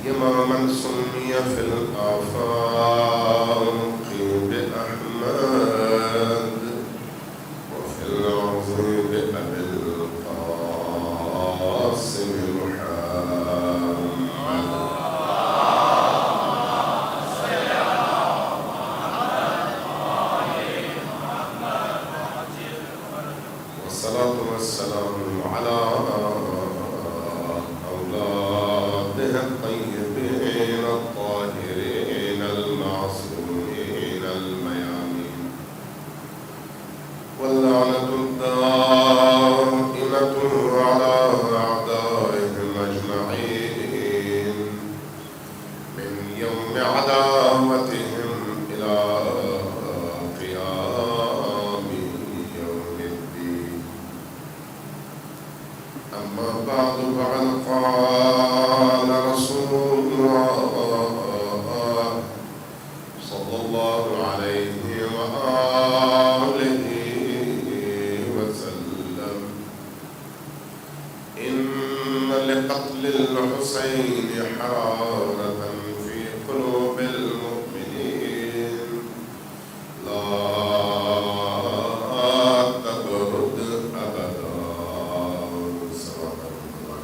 إماما سمي في الآفاق بأحمد وفي الأرض بأبي القاسم محمد. والصلاة والسلام على أولاده الطيبين الطاهرين المعصومين الميامين، واللعنة الدائمة على أعدائهم أجمعين من يوم عداوتهم إلى قيام يوم الدين. أما بعد، فقد قال رسول الله صلى الله عليه وآله وسلم: إن لقتل الحسين حرارة في قلوب المؤمنين لا تبرد أبدا. صدق الله.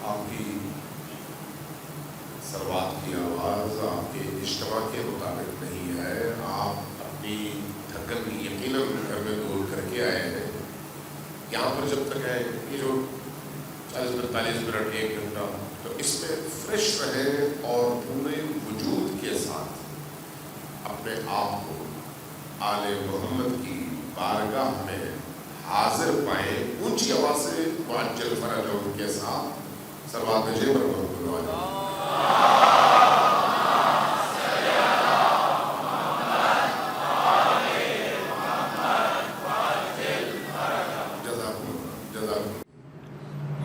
آپ کی سروات کی آواز آپ کے اجتماع کے مطابق نہیں ہے. آپ اپنی تھکن یقیناً گھر میں دور کر کے آئے ہیں. یہاں پر جب تک ہے یہ جو 40-45 منٹ 1 گھنٹہ، تو اس میں فریش رہیں اور پورے وجود کے ساتھ اپنے آپ کو آل محمد کی بارگاہ میں حاضر پائیں. اونچی آواز سے معجل فرج ان کے ساتھ سروات نجیب پر محمد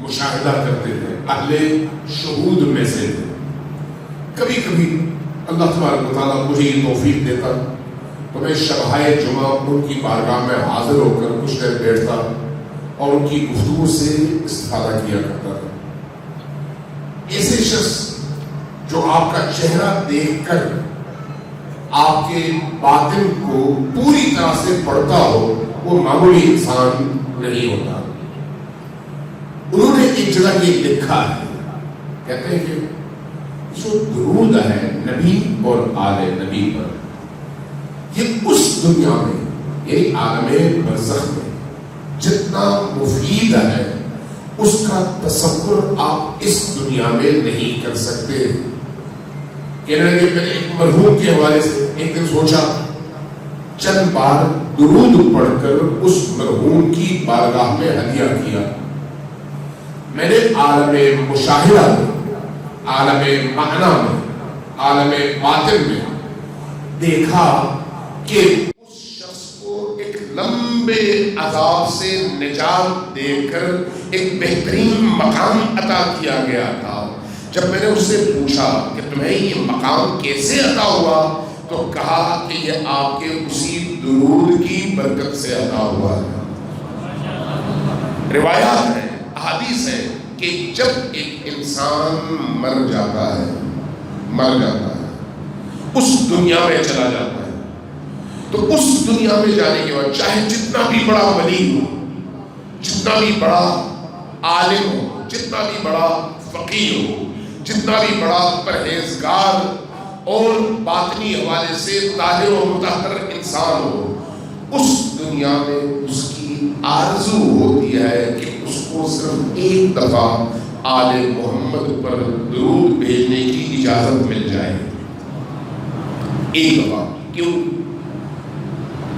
مشاہدہ کرتے ہیں. اہل شہود میں سے کبھی کبھی اللہ تبارک و تعالیٰ مجھے یہ توفیق دیتا تو میں شبہائے جمعہ ان کی بارگاہ میں حاضر ہو کر کچھ دیر بیٹھتا اور ان کی گفتگو سے استفادہ کیا کرتا تھا. ایسے شخص جو آپ کا چہرہ دیکھ کر آپ کے باطن کو پوری طرح سے پڑھتا ہو، وہ معمولی انسان نہیں ہوتا. انہوں نے ایک جگہ یہ لکھا ہے، کہتے ہیں کہ جو درود ہے نبی اور آل نبی پر، یہ اس دنیا میں یعنی عالم برزخ میں جتنا مفید ہے اس کا تصور آپ اس دنیا میں نہیں کر سکتے. کہنے لگے میں نے ایک مرحوم کے حوالے سے ایک دن سوچا چند بار درود پڑھ کر اس مرحوم کی بارگاہ میں ہدیہ کیا. میں نے عالم مشاہدہ میں، عالم معنی میں، عالم باطن میں دیکھا کہ اس شخص کو ایک لمبے عذاب سے نجات دے کر ایک بہترین مقام عطا کیا گیا تھا. جب میں نے اس سے پوچھا کہ تمہیں یہ مقام کیسے عطا ہوا، تو کہا کہ یہ آپ کے اسی درود کی برکت سے عطا ہوا ہے. روایات ہیں، حدیث ہے کہ جب ایک انسان مر جاتا ہے اس دنیا میں چلا جاتا ہے، تو اس دنیا میں جانے کے بعد چاہے جتنا بھی بڑا ولی ہو، جتنا بھی بڑا عالم ہو، جتنا بھی بڑا فقیر ہو، جتنا بھی بڑا پرہیزگار اور باطنی حوالے سے طاہر و مطہر انسان ہو، اس دنیا میں اس کی آرزو ہوتی ہے کہ اس کو صرف ایک دفعہ آل محمد پر درود بھیجنے کی اجازت مل جائے. ایک دفعہ. کیوں؟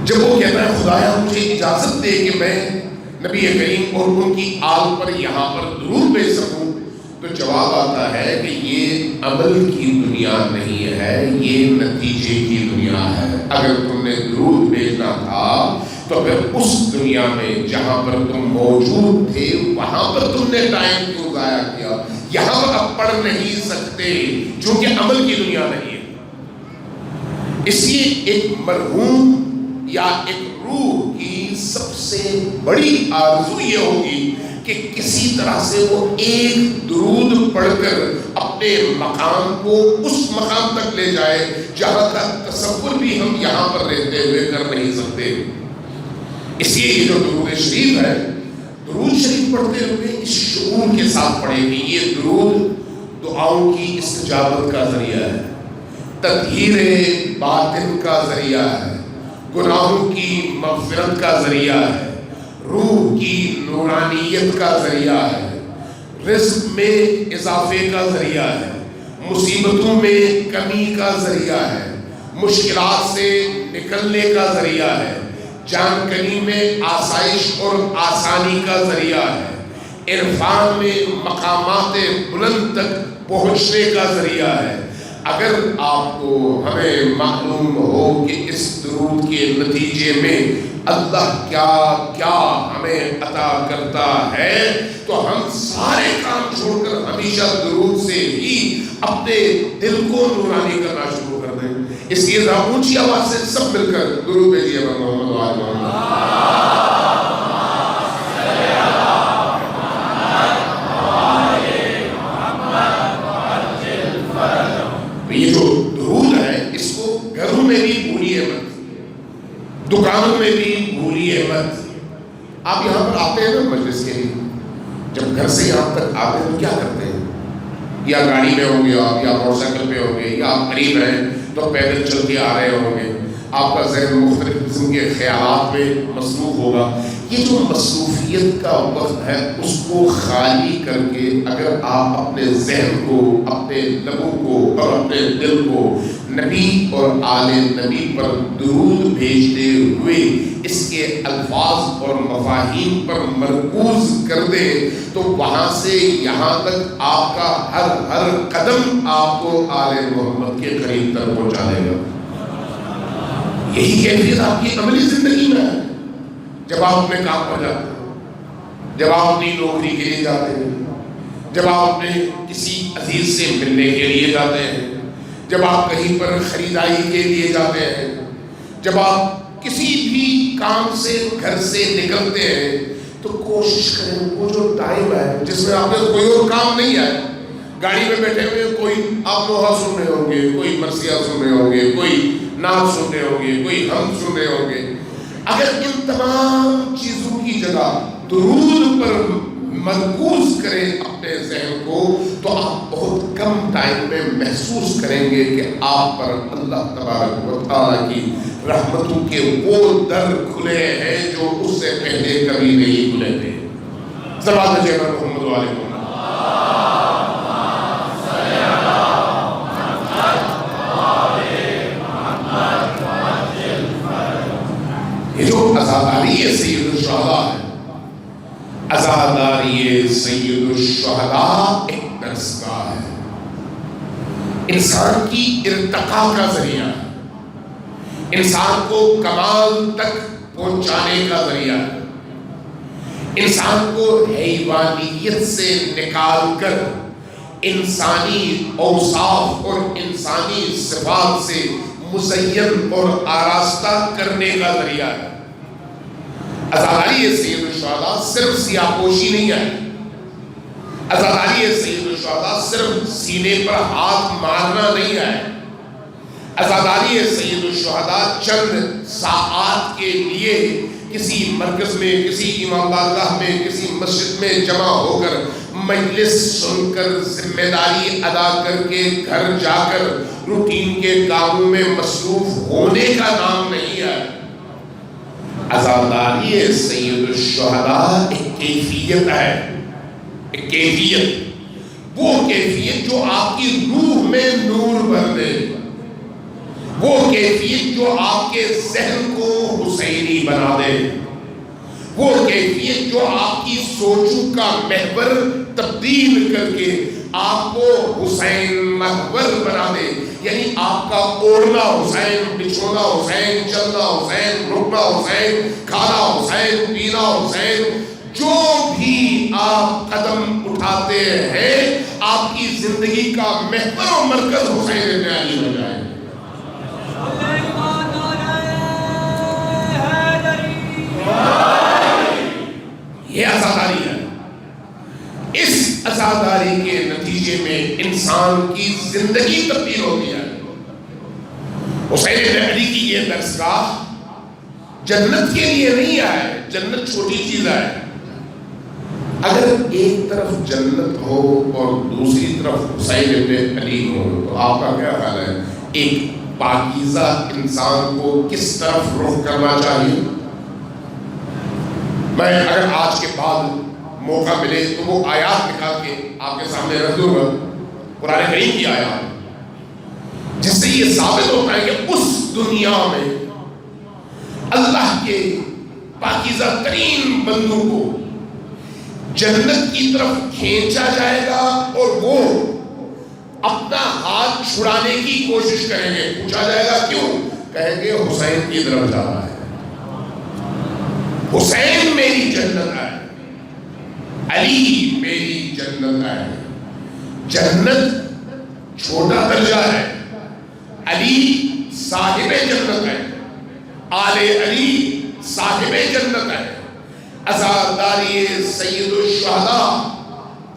جب وہ کہتا ہے خدایا مجھے اجازت دے کہ میں نبی کریم اور ان کی آل پر یہاں پر درود بھیج سکوں، تو جواب آتا ہے کہ یہ عمل کی دنیا نہیں ہے، یہ نتیجے کی دنیا ہے. اگر تم نے درود بھیجنا تھا تو پھر اس دنیا میں جہاں پر تم موجود تھے وہاں پر تم نے ٹائم کیوں ضائع کیا؟ یہاں پر اب پڑھ نہیں سکتے چونکہ عمل کی دنیا نہیں ہے. اس لیے ایک مرحوم یا ایک روح روح کی سب سے بڑی آرزو یہ ہوگی کہ کسی طرح سے وہ ایک درود پڑھ کر اپنے مقام کو اس مقام تک لے جائے جہاں کا تصور بھی ہم یہاں پر رہتے ہوئے کر نہیں سکتے. اس لیے یہ جو درود شریف ہے، درود شریف پڑھتے ہوئے اس شعور کے ساتھ پڑھیں گے یہ درود دعاؤں کی استجابت کا ذریعہ ہے، تطہیر باطن کا ذریعہ ہے، گناہوں کی مغفرت کا ذریعہ ہے، روح کی نورانیت کا ذریعہ ہے، رزق میں اضافے کا ذریعہ ہے، مصیبتوں میں کمی کا ذریعہ ہے، مشکلات سے نکلنے کا ذریعہ ہے، جان کنی میں آسائش اور آسانی کا ذریعہ ہے، عرفان میں مقامات بلند تک پہنچنے کا ذریعہ ہے. اگر آپ کو ہمیں معلوم ہو کہ اس درود کے نتیجے میں اللہ کیا کیا ہمیں عطا کرتا ہے تو ہم سارے کام چھوڑ کر ہمیشہ درود سے ہی اپنے دل کو نورانی کرنا شروع کر دیں. اس لیے ذرا اونچی آواز سے سب مل کر درود بھیجیے محمد و آل محمد. یہ جو درود ہے اس کو گھروں میں بھی بھولیے مت، دکانوں میں بھی بھولیے مت. آپ یہاں پر آتے ہیں نا مجلس کے لیے، جب گھر سے یہاں تک آتے ہیں تو کیا کرتے ہیں؟ یا گاڑی میں ہوں گے آپ، یا موٹر سائیکل پہ ہوں گے، یا آپ قریب ہیں تو پیدل چل کے آ رہے ہوں گے. آپ کا ذہن مختلف قسم کے خیالات میں مصروف ہوگا. یہ جو مصروفیت کا وقت ہے اس کو خالی کر کے اگر آپ اپنے ذہن کو، اپنے لبوں کو اور اپنے دل کو نبی اور آل نبی پر درود بھیجتے ہوئے اس کے الفاظ اور مفاہیم پر مرکوز کر دیں تو وہاں سے یہاں تک آپ کا ہر قدم آپ کو آل محمد کے قریب تر پہنچا دے گا. یہی کیفیت آپ کی عملی زندگی میں ہے. جب آپ اپنے کام پر جاتے ہیں، جب آپ اپنی نوکری کے لیے جاتے ہیں، جب آپ اپنے کسی عزیز سے ملنے کے لیے جاتے ہیں، جب آپ کہیں پر خریداری کے لیے جاتے ہیں، جب آپ کسی بھی کام سے گھر سے نکلتے ہیں تو کوشش کریں وہ جو ٹائم ہے جس میں آپ کے کوئی اور کام نہیں ہے، گاڑی میں بیٹھے ہوئے کوئی آپ نوحہ سن رہے ہوں گے، کوئی مرثیہ سن رہے ہوں گے، کوئی نعت سن رہے ہوں گے، کوئی حمد سن رہے ہوں گے، اگر ان تمام چیزوں کی جگہ درود پر مرکوز کریں اپنے ذہن کو تو آپ بہت کم ٹائم میں محسوس کریں گے کہ آپ پر اللہ تبارک و تعالیٰ کی رحمتوں کے وہ در کھلے ہیں جو اس سے پہلے کبھی نہیں کھلے تھے. زبان جیبر محمد و آل محمد. یہ جو عزاداری سید الشہداء ہے، عزاداری سید الشہداء ایک درس گاہ ہے، انسان کی ارتقاء کا ذریعہ ہے، انسان کو کمال تک پہنچانے کا ذریعہ ہے، انسان کو حیوانیت سے نکال کر انسانی اوصاف اور انسانی صفات سے مزین اور آراستہ کرنے کا ذریعہ ہے. عزاداری سید الشہداء صرف سیاپوشی نہیں ہے، عزاداری سید الشہداء صرف سینے پر ہاتھ مارنا نہیں ہے، عزاداری سید الشہداء چند ساعات کے لیے کسی مرکز میں، کسی امام بارگاہ میں، کسی مسجد میں جمع ہو کر مجلس سن کر ذمہ داری ادا کر کے گھر جا کر روٹین کے کاموں میں مصروف ہونے کا نام نہیں ہے. عزاداری سید الشہداء ایک کیفیت ہے، ایک کیفیت، وہ کیفیت جو آپ کی روح میں نور بھر دے، وہ کیفیت جو آپ کے ذہن کو حسینی بنا دے، وہ کیفیت جو آپ کی سوچوں کا محور تبدیل کر کے آپ کو حسین محور بنا دے. یعنی آپ کا اوڑھنا حسین، بچھونا حسین، چلنا حسین، رکنا حسین، کھانا حسین، پینا حسین، جو بھی آپ قدم اٹھاتے ہیں آپ کی زندگی کا محور و مرکز حسین ابن علی بن جائے. انسان کی زندگی تبدیل ہوتی ہے۔ حسین ابن علی کی یہ درسگاہ جنت کے لیے نہیں ہے، جنت چھوٹی چیز ہے۔ اگر ایک طرف جنت ہو اور دوسری طرف حسین ابن علی ہو تو آپ کا کیا خیال ہے ایک پاکیزہ انسان کو کس طرف رخ کرنا چاہیے؟ میں اگر آج کے بعد موقع ملے تو وہ آیات نکال کے آپ کے سامنے رکھ دوں گا، قرآن کریم کی آیات، جس سے یہ ثابت ہوتا ہے کہ اس دنیا میں اللہ کے پاکیزہ ترین بندوں کو جنت کی طرف کھینچا جائے گا اور وہ اپنا ہاتھ چھڑانے کی کوشش کریں گے۔ پوچھا جائے گا کیوں؟ کہیں گے حسین کی طرف جا رہا ہے، حسین میری جنت ہے، علی میری جنت ہے۔ جنت چھوٹا درجہ ہے، علی صاحب جنت ہے، آل علی صاحب جنت ہے۔ عزاداری سید الشہداء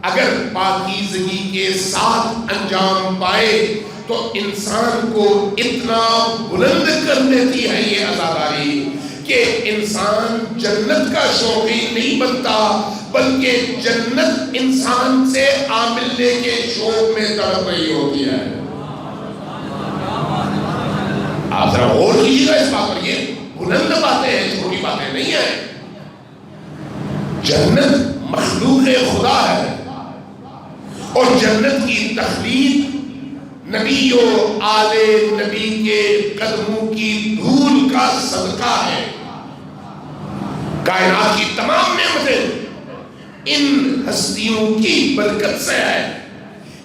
اگر پاکیزگی کے ساتھ انجام پائے تو انسان کو اتنا بلند کر دیتی ہے یہ عزاداری کہ انسان جنت کا شوقی نہیں بنتا بلکہ جنت انسان سے ملنے کے شوق میں تڑپ رہی ہوتی ہے۔ آپ ذرا غور کیجیے گا اس بات پر، یہ بلند باتیں ہیں، چھوٹی باتیں نہیں ہیں۔ جنت مخلوق خدا ہے اور جنت کی تخلیق نبی و آل نبی کے قدموں کی دھول کا صدقہ ہے۔ کائنات کی تمام نعمتیں ان ہستیوں کی برکت سے ہے۔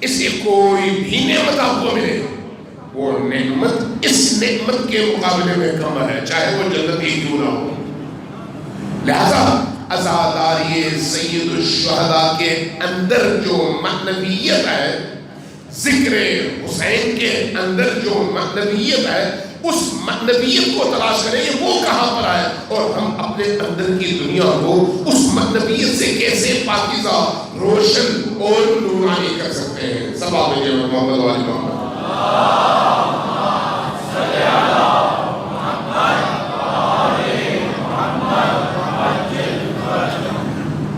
اسے کوئی بھی نعمت آپ کو ملے وہ نعمت اس نعمت کے مقابلے میں کم ہے، چاہے وہ جنت ہی کیوں نہ ہو۔ لہذا عزاداری سید الشہداء کے اندر جو معنویت ہے، ذکر حسین کے اندر جو معنویت ہے، اس معنویت کو تلاش کریں کہ وہ کہاں پر ہے اور ہم اپنے اندر کی دنیا کو اس معنویت سے کیسے پاکیزہ، روشن اور نورانی کر سکتے ہیں۔ سب آپ نے محمد والی محمد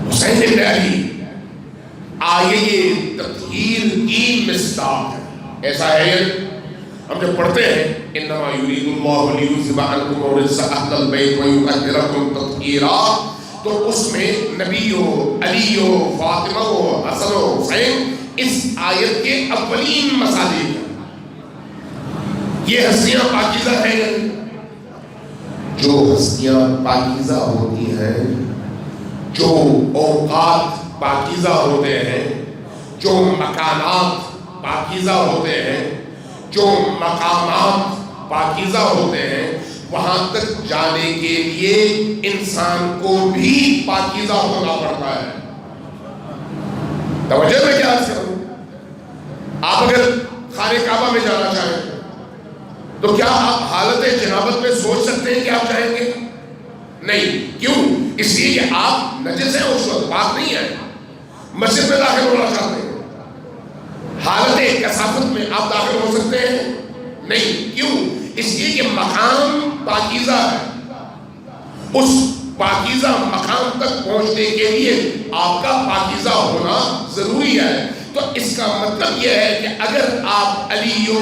حسین ابن علی آیہ تطہیر کی مصداق ہے۔ ایسا ہے ہم جب پڑھتے ہیں انما یرید اللہ لیذھب عنکم الرجس اہل البیت ویطہرکم تطہیرا، تو اس میں نبی و علی و فاطمہ و حسن و حسین اس آیت کے اولین مسالے ہیں۔ یہ ہستیاں پاکیزہ ہیں، جو ہستیاں پاکیزہ ہوتی ہیں، جو اوقات پاکیزہ ہوتے ہیں، جو مکانات پاکیزہ ہوتے ہیں، جو مقامات پاکیزہ ہوتے ہیں، وہاں تک جانے کے لیے انسان کو بھی پاکیزہ ہونا پڑتا ہے۔ توجہ میں کیا عرض کروں؟ آپ اگر خانہ کعبہ میں جانا چاہیں تو کیا آپ حالت جنابت میں سوچ سکتے ہیں کہ آپ جائیں گے؟ نہیں۔ کیوں؟ اس لیے کہ آپ نجس ہیں، اس وقت پاک نہیں ہیں، مسجد میں داخل ہونا چاہتے ہیں۔ حالت کثافت میں آپ داخل ہو سکتے ہیں؟ نہیں۔ کیوں؟ اس لیے کہ مقام پاکیزہ ہے، اس پاکیزہ مقام تک پہنچنے کے لیے آپ کا پاکیزہ ہونا ضروری ہے۔ تو اس کا مطلب یہ ہے کہ اگر آپ علی و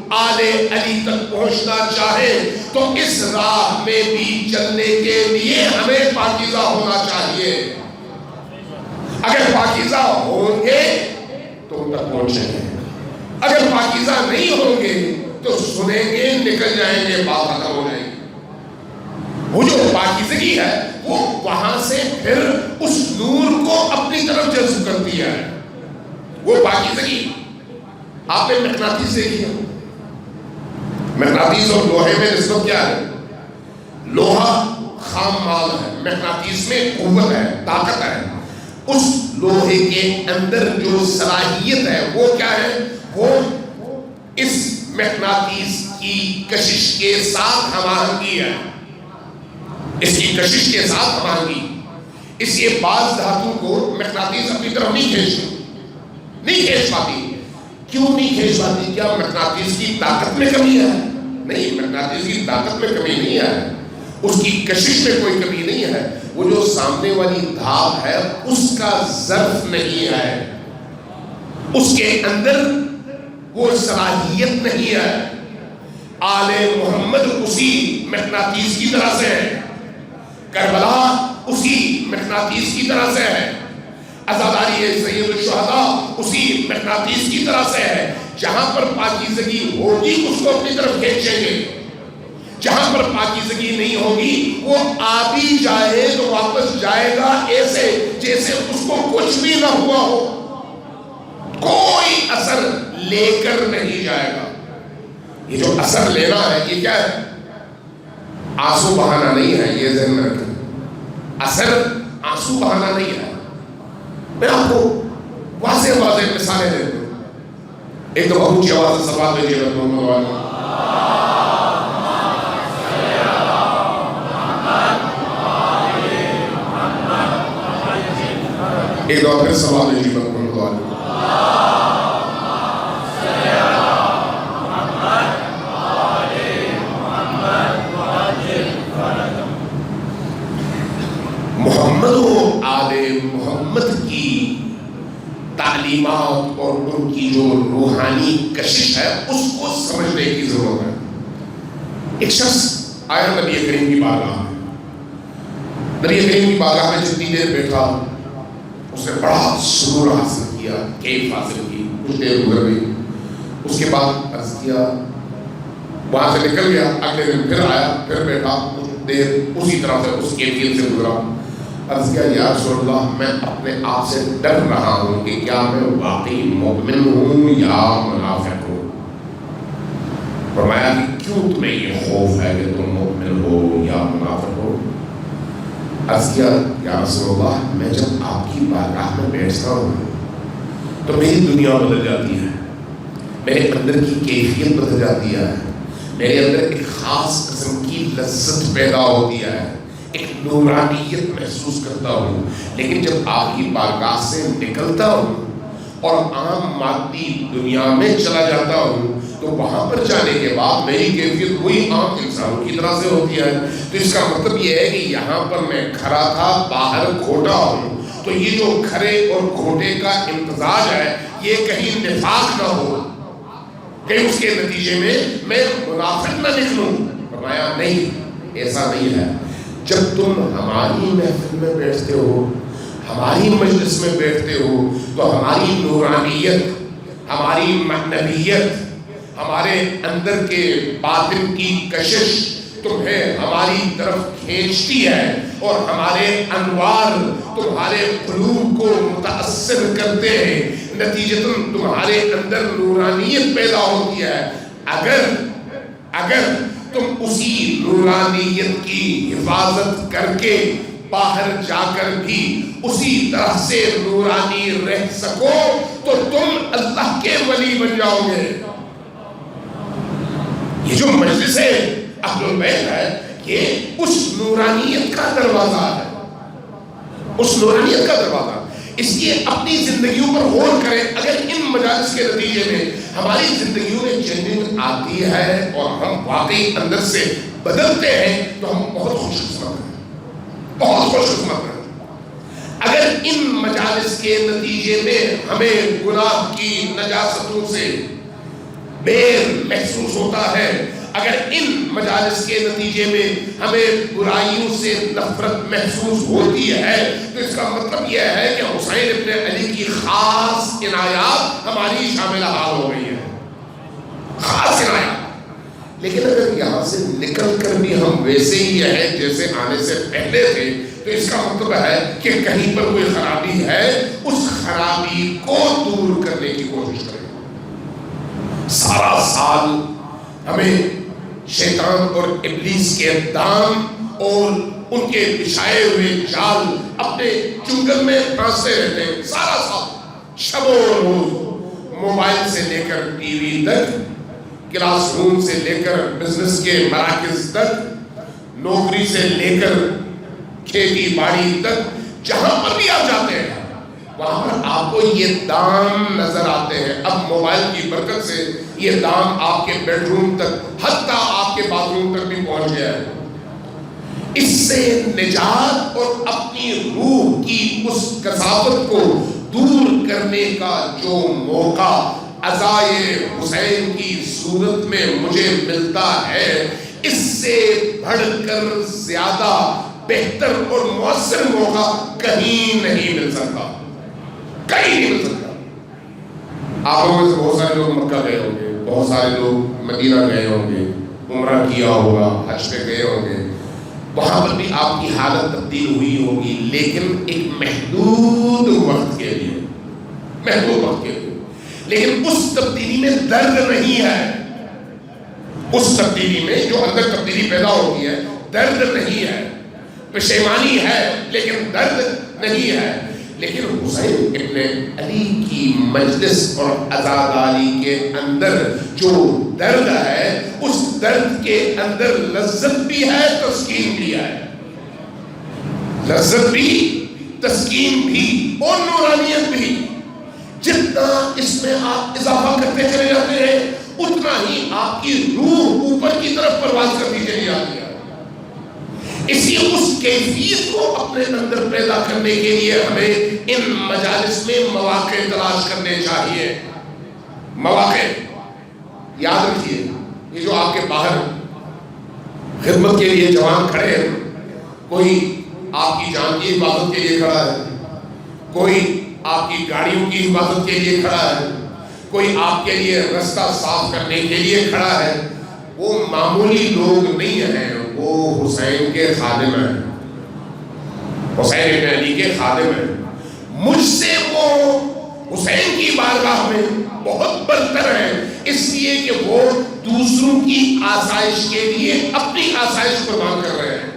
آل علی تک پہنچنا چاہیں تو اس راہ میں بھی چلنے کے لیے ہمیں پاکیزہ ہونا چاہیے۔ اگر پاکیزہ ہوں گے تو ان تک پہنچیں گے، اگر پاکیزہ نہیں ہوں گے تو سنیں گے، نکل جائیں گے، بات ختم ہو جائے گی۔ وہ جو پاکیزگی ہے وہ وہاں سے پھر اس نور کو اپنی طرف جذب کرتی ہے۔ وہ پاکیزگی آپ نے مقناطیس سے کیا، مقناطیس اور لوہے میں نسبت کیا ہے؟ لوہا خام مال ہے، مقناطیس میں قوت ہے، طاقت ہے۔ اس لوہے کے اندر جو صلاحیت ہے وہ کیا ہے؟ وہ اس مقناطیس کی کشش کے ساتھ ہماہنگی ہے، اس کی کشش کے ساتھ ہماہنگی۔ اس لیے بعض دھاتوں کو مقناطیس اپنی طرف نہیں کھینچ پاتی، کیوں نہیں کھینچ پاتی؟ کیا مقناطیس کی طاقت میں کمی ہے؟ نہیں، مقناطیس کی طاقت میں کمی نہیں ہے، اس کی کشش میں کوئی کمی نہیں ہے، وہ جو سامنے والی دھاپ ہے اس کا ظرف نہیں ہے، اس کے اندر وہ صلاحیت نہیں ہے۔ آل محمد اسی مقناطیس کی طرح سے ہے، کربلا اسی مقناطیس کی طرح سے ہے، عزاداری سید الشہداء اسی مقناطیس کی طرح سے ہے۔ جہاں پر پاکیزگی ہوگی اس کو اپنی طرف کھینچیں گے، جہاں پر پاکیزگی نہیں ہوگی وہ آ بھی جائے تو واپس جائے گا ایسے جیسے اس کو کچھ بھی نہ ہوا ہو، کوئی اثر لے کر نہیں جائے گا۔ یہ جو اثر لینا ہے یہ کیا ہے؟ آنسو بہانا نہیں ہے، یہ ذہن میں رکھیں، اثر آنسو بہانا نہیں ہے۔ میں آپ کو واضح واضح مثالیں دیتا ہوں۔ ایک تو بہت اونچی آواز سے سوال دیجیے ایک دور پھر سوال دیجیے محمد و آل محمد کی تعلیمات اور ان کی جو روحانی کشش ہے اس کو سمجھنے کی ضرورت ہے۔ ایک شخص آیا نبی کریم کی بارگاہ میں، نبی کریم کی بارگاہ میں جتنی دیر بیٹھا اس نے بڑا سرور حاصل کیا، کیف حاصل کی، کچھ دیر گزر گئی، اس کے بعد عرض کیا، وہاں سے نکل گیا، اگلے دن پھر آیا، پھر بیٹھا، کچھ دیر اسی طرح سے اس کیفیت سے گزرا۔ عرض کیا یا رسول اللہ میں اپنے آپ سے ڈر رہا ہوں کہ کیا میں واقعی مومن ہوں یا منافق ہوں۔ فرمایا کہ کیوں تمہیں یہ خوف ہے کہ تم مومن ہو یا منافق ہو؟ عرض کیا یا رسول اللہ میں جب آپ کی بارگاہ میں بیٹھتا ہوں تو میری دنیا بدل جاتی ہے، میرے اندر کی کیفیت بدل جاتی ہے، میرے اندر ایک خاص قسم کی لذت پیدا ہوتی ہے، ایک نورانیت محسوس کرتا ہوں۔ لیکن جب آپ کی بارگاہ سے نکلتا ہوں اور عام مادی دنیا میں چلا جاتا ہوں تو وہاں پر جانے کے بعد میری کیفیت وہی عام انسانوں کی طرح سے ہوتی ہے۔ تو اس کا مطلب یہ ہے کہ یہاں پر میں کھرا تھا، باہر کھوٹا ہوں، تو یہ جو کھرے اور کھوٹے کا امتزاج ہے یہ کہیں نفاق نہ ہو، کہیں اس کے نتیجے میں منافق نہ نکلوں۔ فرمایا نہیں، ایسا نہیں ہے۔ جب تم ہماری محفل میں بیٹھتے ہو، ہماری مجلس میں بیٹھتے ہو تو ہماری نورانیت، ہماری معنویت، ہمارے اندر کے باطن کی کشش تمہیں ہماری طرف کھینچتی ہے اور ہمارے انوار تمہارے قلوب کو متاثر کرتے ہیں، نتیجتاً تمہارے اندر نورانیت پیدا ہوتی ہے۔ اگر تم اسی نورانیت کی حفاظت کر کے باہر جا کر بھی اسی طرح سے نورانی رہ سکو تو تم اللہ کے ولی بن جاؤ گے۔ یہ جو مجلس اہل البیت ہے یہ اس نورانیت کا دروازہ ہے، اس نورانیت کا دروازہ۔ اس لیے اپنی زندگیوں پر غور کریں۔ اگر ان مجالس کے نتیجے میں ہماری زندگیوں میں چینجنگ آتی ہے اور ہم واقعی اندر سے بدلتے ہیں تو ہم بہت خوش قسمت ہیں، بہت خوش قسمت ہیں۔ اگر ان مجالس کے نتیجے میں ہمیں گناہ کی نجاستوں سے بیر محسوس ہوتا ہے، اگر ان مجالس کے نتیجے میں ہمیں برائیوں سے نفرت محسوس ہوتی ہے تو اس کا مطلب یہ ہے کہ حسین ابن علی کی خاص عنایات ہماری شامل حال ہو گئی ہے، خاص عنایات۔ لیکن اگر یہاں سے نکل کر بھی ہم ویسے ہی ہیں جیسے آنے سے پہلے تھے تو اس کا مطلب ہے کہ کہیں پر کوئی خرابی ہے، اس خرابی کو دور کرنے کی کوشش کریں۔ سارا سال ہمیں شیطان اور ابلیس کے دام اور ان کے بچھائے ہوئے جال اپنے چنگل میں پھانسے رہتے ہیں، سارا سال، شب و روز، موبائل سے لے کر ٹی وی تک، کلاس روم سے لے کر بزنس کے مراکز تک، نوکری سے لے کر کھیتی باڑی تک، جہاں پر بھی آپ جاتے ہیں وہاں پر آپ کو یہ دام نظر آتے ہیں. اب موبائل کی برکت سے یہ دام آپ کے بیڈ روم تک, حتیٰ آپ کے باتھ روم تک بھی پہنچ گیا ہے. اس سے نجات اور اپنی روح کی اس کثافت کو دور کرنے کا جو موقع عزائے حسین کی صورت میں مجھے ملتا ہے, اس سے بڑھ کر زیادہ بہتر اور مؤثر موقع کہیں نہیں مل سکتا, کہیں نہیں مل سکتا. آپ لوگوں میں سے بہت سارے لوگ مکہ گئے ہوں گے, بہت سارے لوگ مدینہ گئے ہوں گے, عمرہ کیا ہوگا, حج پہ گئے ہوں گے. وہاں پر بھی آپ کی حالت تبدیل ہوئی ہوگی, لیکن ایک محدود وقت کے لیے, محدود وقت کے لیے. لیکن اس تبدیلی میں درد نہیں ہے, اس تبدیلی میں جو اندر تبدیلی پیدا ہوتی ہے درد نہیں ہے, پشیمانی ہے لیکن درد نہیں ہے. لیکن حسین ابن علی کی مجلس اور عزاداری کے اندر جو درد ہے, اس درد کے اندر لذت بھی ہے, تسکین بھی ہے. لذت بھی, تسکین بھی اور نورانیت بھی. جتنا اس میں آپ اضافہ کرتے چلے جاتے ہیں اتنا ہی آپ کی روح اوپر کی طرف پرواز کرتی چلی جاتی ہے. اسی اس کیفیت کو اپنے اندر پیدا کرنے کے لیے ہمیں ان مجالس میں مواقع تلاش کرنے چاہیے. مواقع یاد رکھیے, یہ جو آپ کے باہر خدمت کے لیے جوان کھڑے ہیں, کوئی آپ کی جان کی حفاظت کے لیے کھڑا ہے, کوئی آپ کی گاڑیوں کی حفاظت کے لیے کھڑا ہے, کوئی آپ کے لیے رستہ صاف کرنے کے لیے کھڑا ہے. وہ معمولی لوگ نہیں ہیں, وہ حسین کے خادم ہیں, حسین ابن علی کے خادم ہیں. مجھ سے وہ حسین کی بارگاہ میں بہت برتر ہیں, اس لیے کہ وہ دوسروں کی آسائش کے لیے اپنی آسائش قربان کر رہے ہیں.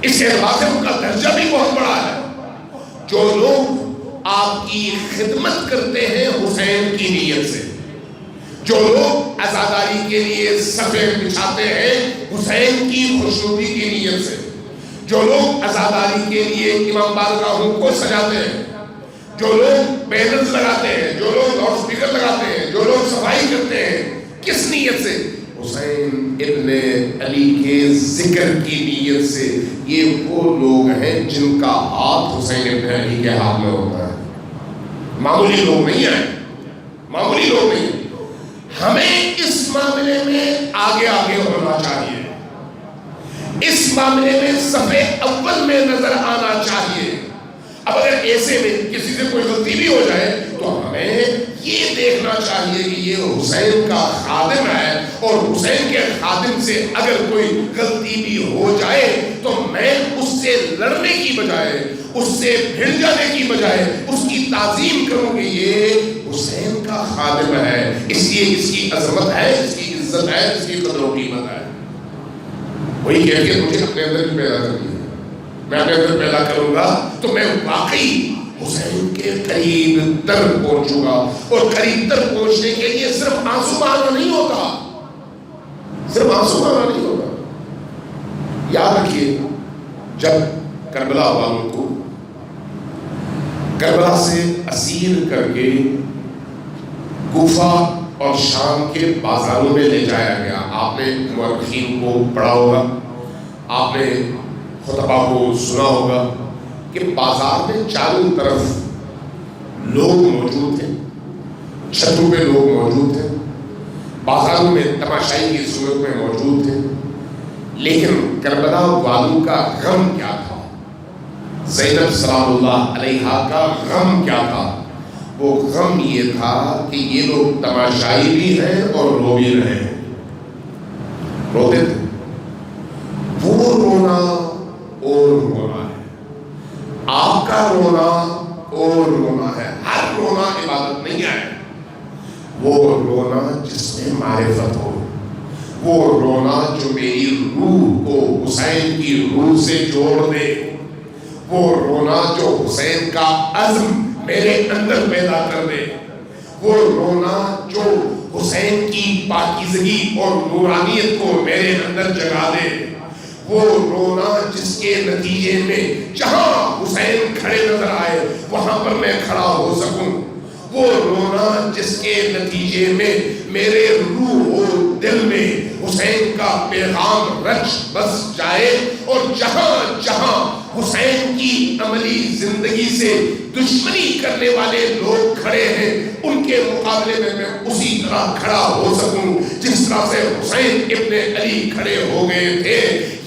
اس اعتبار سے ان کا درجہ بھی بہت بڑا ہے. جو لوگ آپ کی خدمت کرتے ہیں حسین کی نیت سے, جو لوگ عزاداری کے لیے صفیں بچھاتے ہیں حسین کی خوشنودی کی نیت سے, جو لوگ عزاداری کے لیے امام بارگاہوں کو سجاتے ہیں, جو لوگ بینرز لگاتے ہیں, جو لوگ لاؤڈ سپیکر لگاتے ہیں, جو لوگ صفائی کرتے ہیں, کس نیت سے؟ حسین ابن علی کے ذکر کی نیت سے. یہ وہ لوگ ہیں جن کا ہاتھ حسین ابن علی کے ہاتھ میں ہوتا ہے. معمولی لوگ نہیں ہیں, معمولی لوگ نہیں ہیں. ہمیں اس معاملے میں آگے آگے ہونا چاہیے, اس معاملے میں صفے اول میں نظر آنا چاہیے. اب اگر ایسے میں کسی سے کوئی غلطی بھی ہو جائے تو ہمیں یہ دیکھنا چاہیے کہ یہ حسین کا خادم ہے, اور حسین کے خادم سے اگر کوئی غلطی بھی ہو جائے تو میں اس سے لڑنے کی بجائے, اس سے بھڑ جانے کی بجائے اس کی تعظیم کروں کہ یہ حسین کا خادم ہے, اس لیے اس کی عظمت ہے, اس کی عزت ہے, اس کی قدر و قیمت ہے. وہی کیفیت مجھے اپنے اندر بھی پیدا کرنی ہے. میں اپنے اندر پیدا کروں گا تو میں واقعی حسین کے قریب تر پہنچوں گا. اور قریب تر پہنچنے کے لیے صرف آنسو بہانا نہیں ہوتا, صرف آنسو بہانا نہیں ہوتا. یاد رکھیے, جب کربلا والوں کو کربلا سے اسیر کر کے کوفہ اور شام کے بازاروں میں لے جایا گیا, آپ نے مورخین کو پڑھا ہوگا, آپ نے خطبہ کو سنا ہوگا کہ بازار میں چاروں طرف لوگ موجود تھے, چھتوں پہ لوگ موجود تھے, بازاروں میں تماشائی کی صورت میں موجود تھے. لیکن کربلا والوں کا غم کیا تھا, زینب سلام اللہ علیہا کا غم کیا تھا؟ وہ غم یہ تھا کہ یہ لوگ تماشائی بھی ہیں اور رو بھی رہے ہیں. روتے تھے, وہ رونا اور رونا ہے, آپ کا رونا اور رونا ہے. ہر رونا عبادت نہیں ہے. وہ رونا جس میں معرفت ہو, وہ رونا جو میری روح کو حسین کی روح سے جوڑ دے, وہ رونا جو حسین کا عزم میرے اندر پیدا کر دے, وہ رونا جو حسین کی پاکیزگی اور نورانیت کو میرے اندر جگا دے, وہ رونا جس کے نتیجے میں جہاں حسین کھڑے نظر آئے وہاں پر میں کھڑا ہو سکوں، وہ رونا جس کے نتیجے میں میرے روح و دل میں حسین کا پیغام رچ بس جائے، اور جہاں جہاں حسین کی عملی زندگی سے دشمنی کرنے والے لوگ کھڑے ہیں ان کے مقابلے میں میں اسی طرح کھڑا ہو سکوں جس طرح سے حسین ابن علی کھڑے ہو گئے تھے۔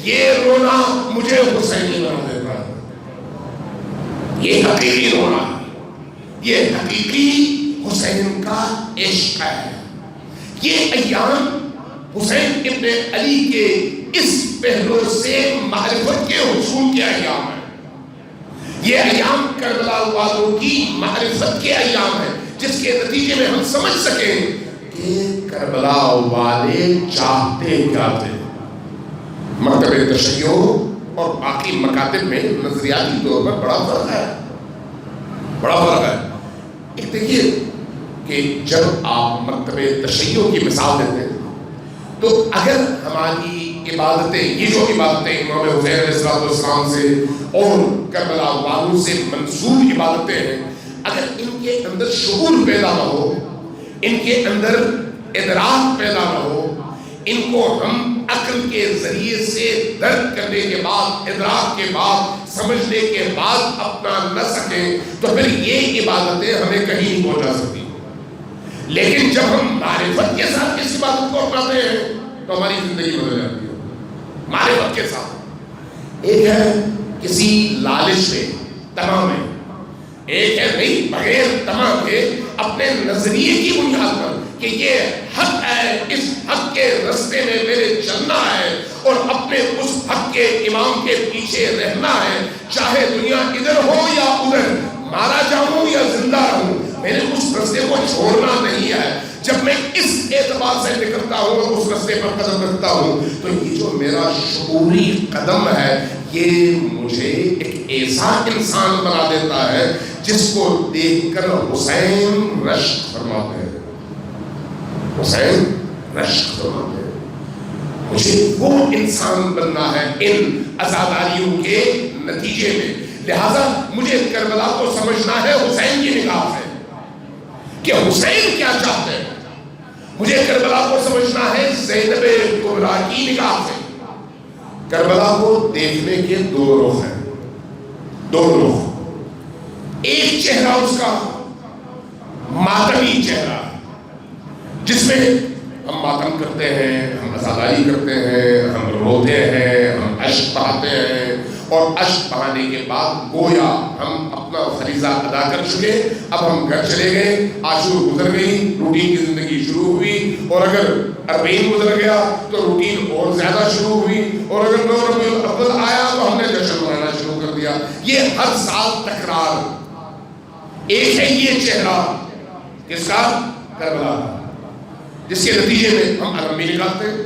یہ رونا مجھے حسینی بنا دیتا ہے، یہ حقیقی رونا ہے، یہ حقیقی حسین کا عشق ہے۔ یہ ایام حسین ابن علی کے اس پہلو سے معرفت کے حصول کے ایام ہیں، یہ ایام کربلا والوں کی معرفت کے ایام ہیں، جس کے نتیجے میں ہم سمجھ سکیں کہ کربلا والے چاہتے کیا تھے۔ مکتب تشیع اور باقی مکاتب میں نظریاتی طور پر بڑا فرق ہے، بڑا فرق ہے۔ ایک دیکھیے کہ جب آپ مکتب تشیع کی مثال دیتے ہیں تو اگر ہماری عبادتیں، یہ جو عبادتیں امام حسین علیہ السلام سے اور کربلا والوں سے منسوب عبادتیں ہیں، اگر ان کے اندر شعور پیدا نہ ہو، ان کے اندر ادراک پیدا نہ ہو، ان کو ہم عقل کے ذریعے سے درک کرنے کے بعد، ادراک کے بعد، سمجھنے کے بعد اپنا نہ سکیں، تو پھر یہ عبادتیں ہمیں کہیں نہیں پہنچا سکتی۔ لیکن جب ہم معرفت کے ساتھ اس عبادت کو اپناتے ہیں تو ہماری زندگی بدل جاتی ہے۔ معرفت کے ساتھ ایک ہے کسی لالچ میں، تمام ہے، ایک ہے نہیں بغیر تمام کے اپنے نظریے کی بنیاد پر کہ یہ حق ہے، اس حق کے رستے میں میرے چلنا ہے اور اپنے اس حق کے امام کے پیچھے رہنا ہے، چاہے دنیا ادھر ہو یا ادھر، مارا جاؤں یا زندہ رہوں، میں نے اس رستے کو چھوڑنا نہیں ہے۔ جب میں اس اعتبار سے نکلتا ہوں اور اس رستے پر قدم رکھتا ہوں تو یہ جو میرا شعوری قدم ہے یہ مجھے ایک ایسا انسان بنا دیتا ہے جس کو دیکھ کر حسین رشک فرماتے ہیں، حسین رشک فرماتے ہیں۔ مجھے وہ انسان بننا ہے ان عزاداریوں کے نتیجے میں، لہذا مجھے کربلا کو سمجھنا ہے حسین کی نگاہ سے کہ حسین کیا چاہتے ہیں، مجھے کربلا کو سمجھنا ہے زینب کبریٰ کی نگاہ سے۔ کربلا کو دیکھنے کے دو رخ ہیں، دو رخ۔ ایک چہرہ اس کا ماتمی چہرہ جس میں ہم ماتم کرتے ہیں، ہم عزاداری کرتے ہیں، ہم روتے ہیں، ہم اشک بہاتے ہیں، اور اشک بہانے کے بعد گویا ہم اپنا فریضہ ادا کر چکے، اب ہم گھر چلے گئے، عاشور گزر گئی، روٹین کی زندگی شروع ہوئی، اور اگر اربعین گزر گیا تو روٹین اور زیادہ شروع ہوئی، اور اگر 9 ربیع الاول آیا تو ہم نے جشن منانا شروع کر دیا۔ یہ ہر سال تکرار۔ ایک ہے یہ چہرہ کس کا؟ کربلا، جس کے نتیجے میں ہم علم بھی نکالتے ہیں،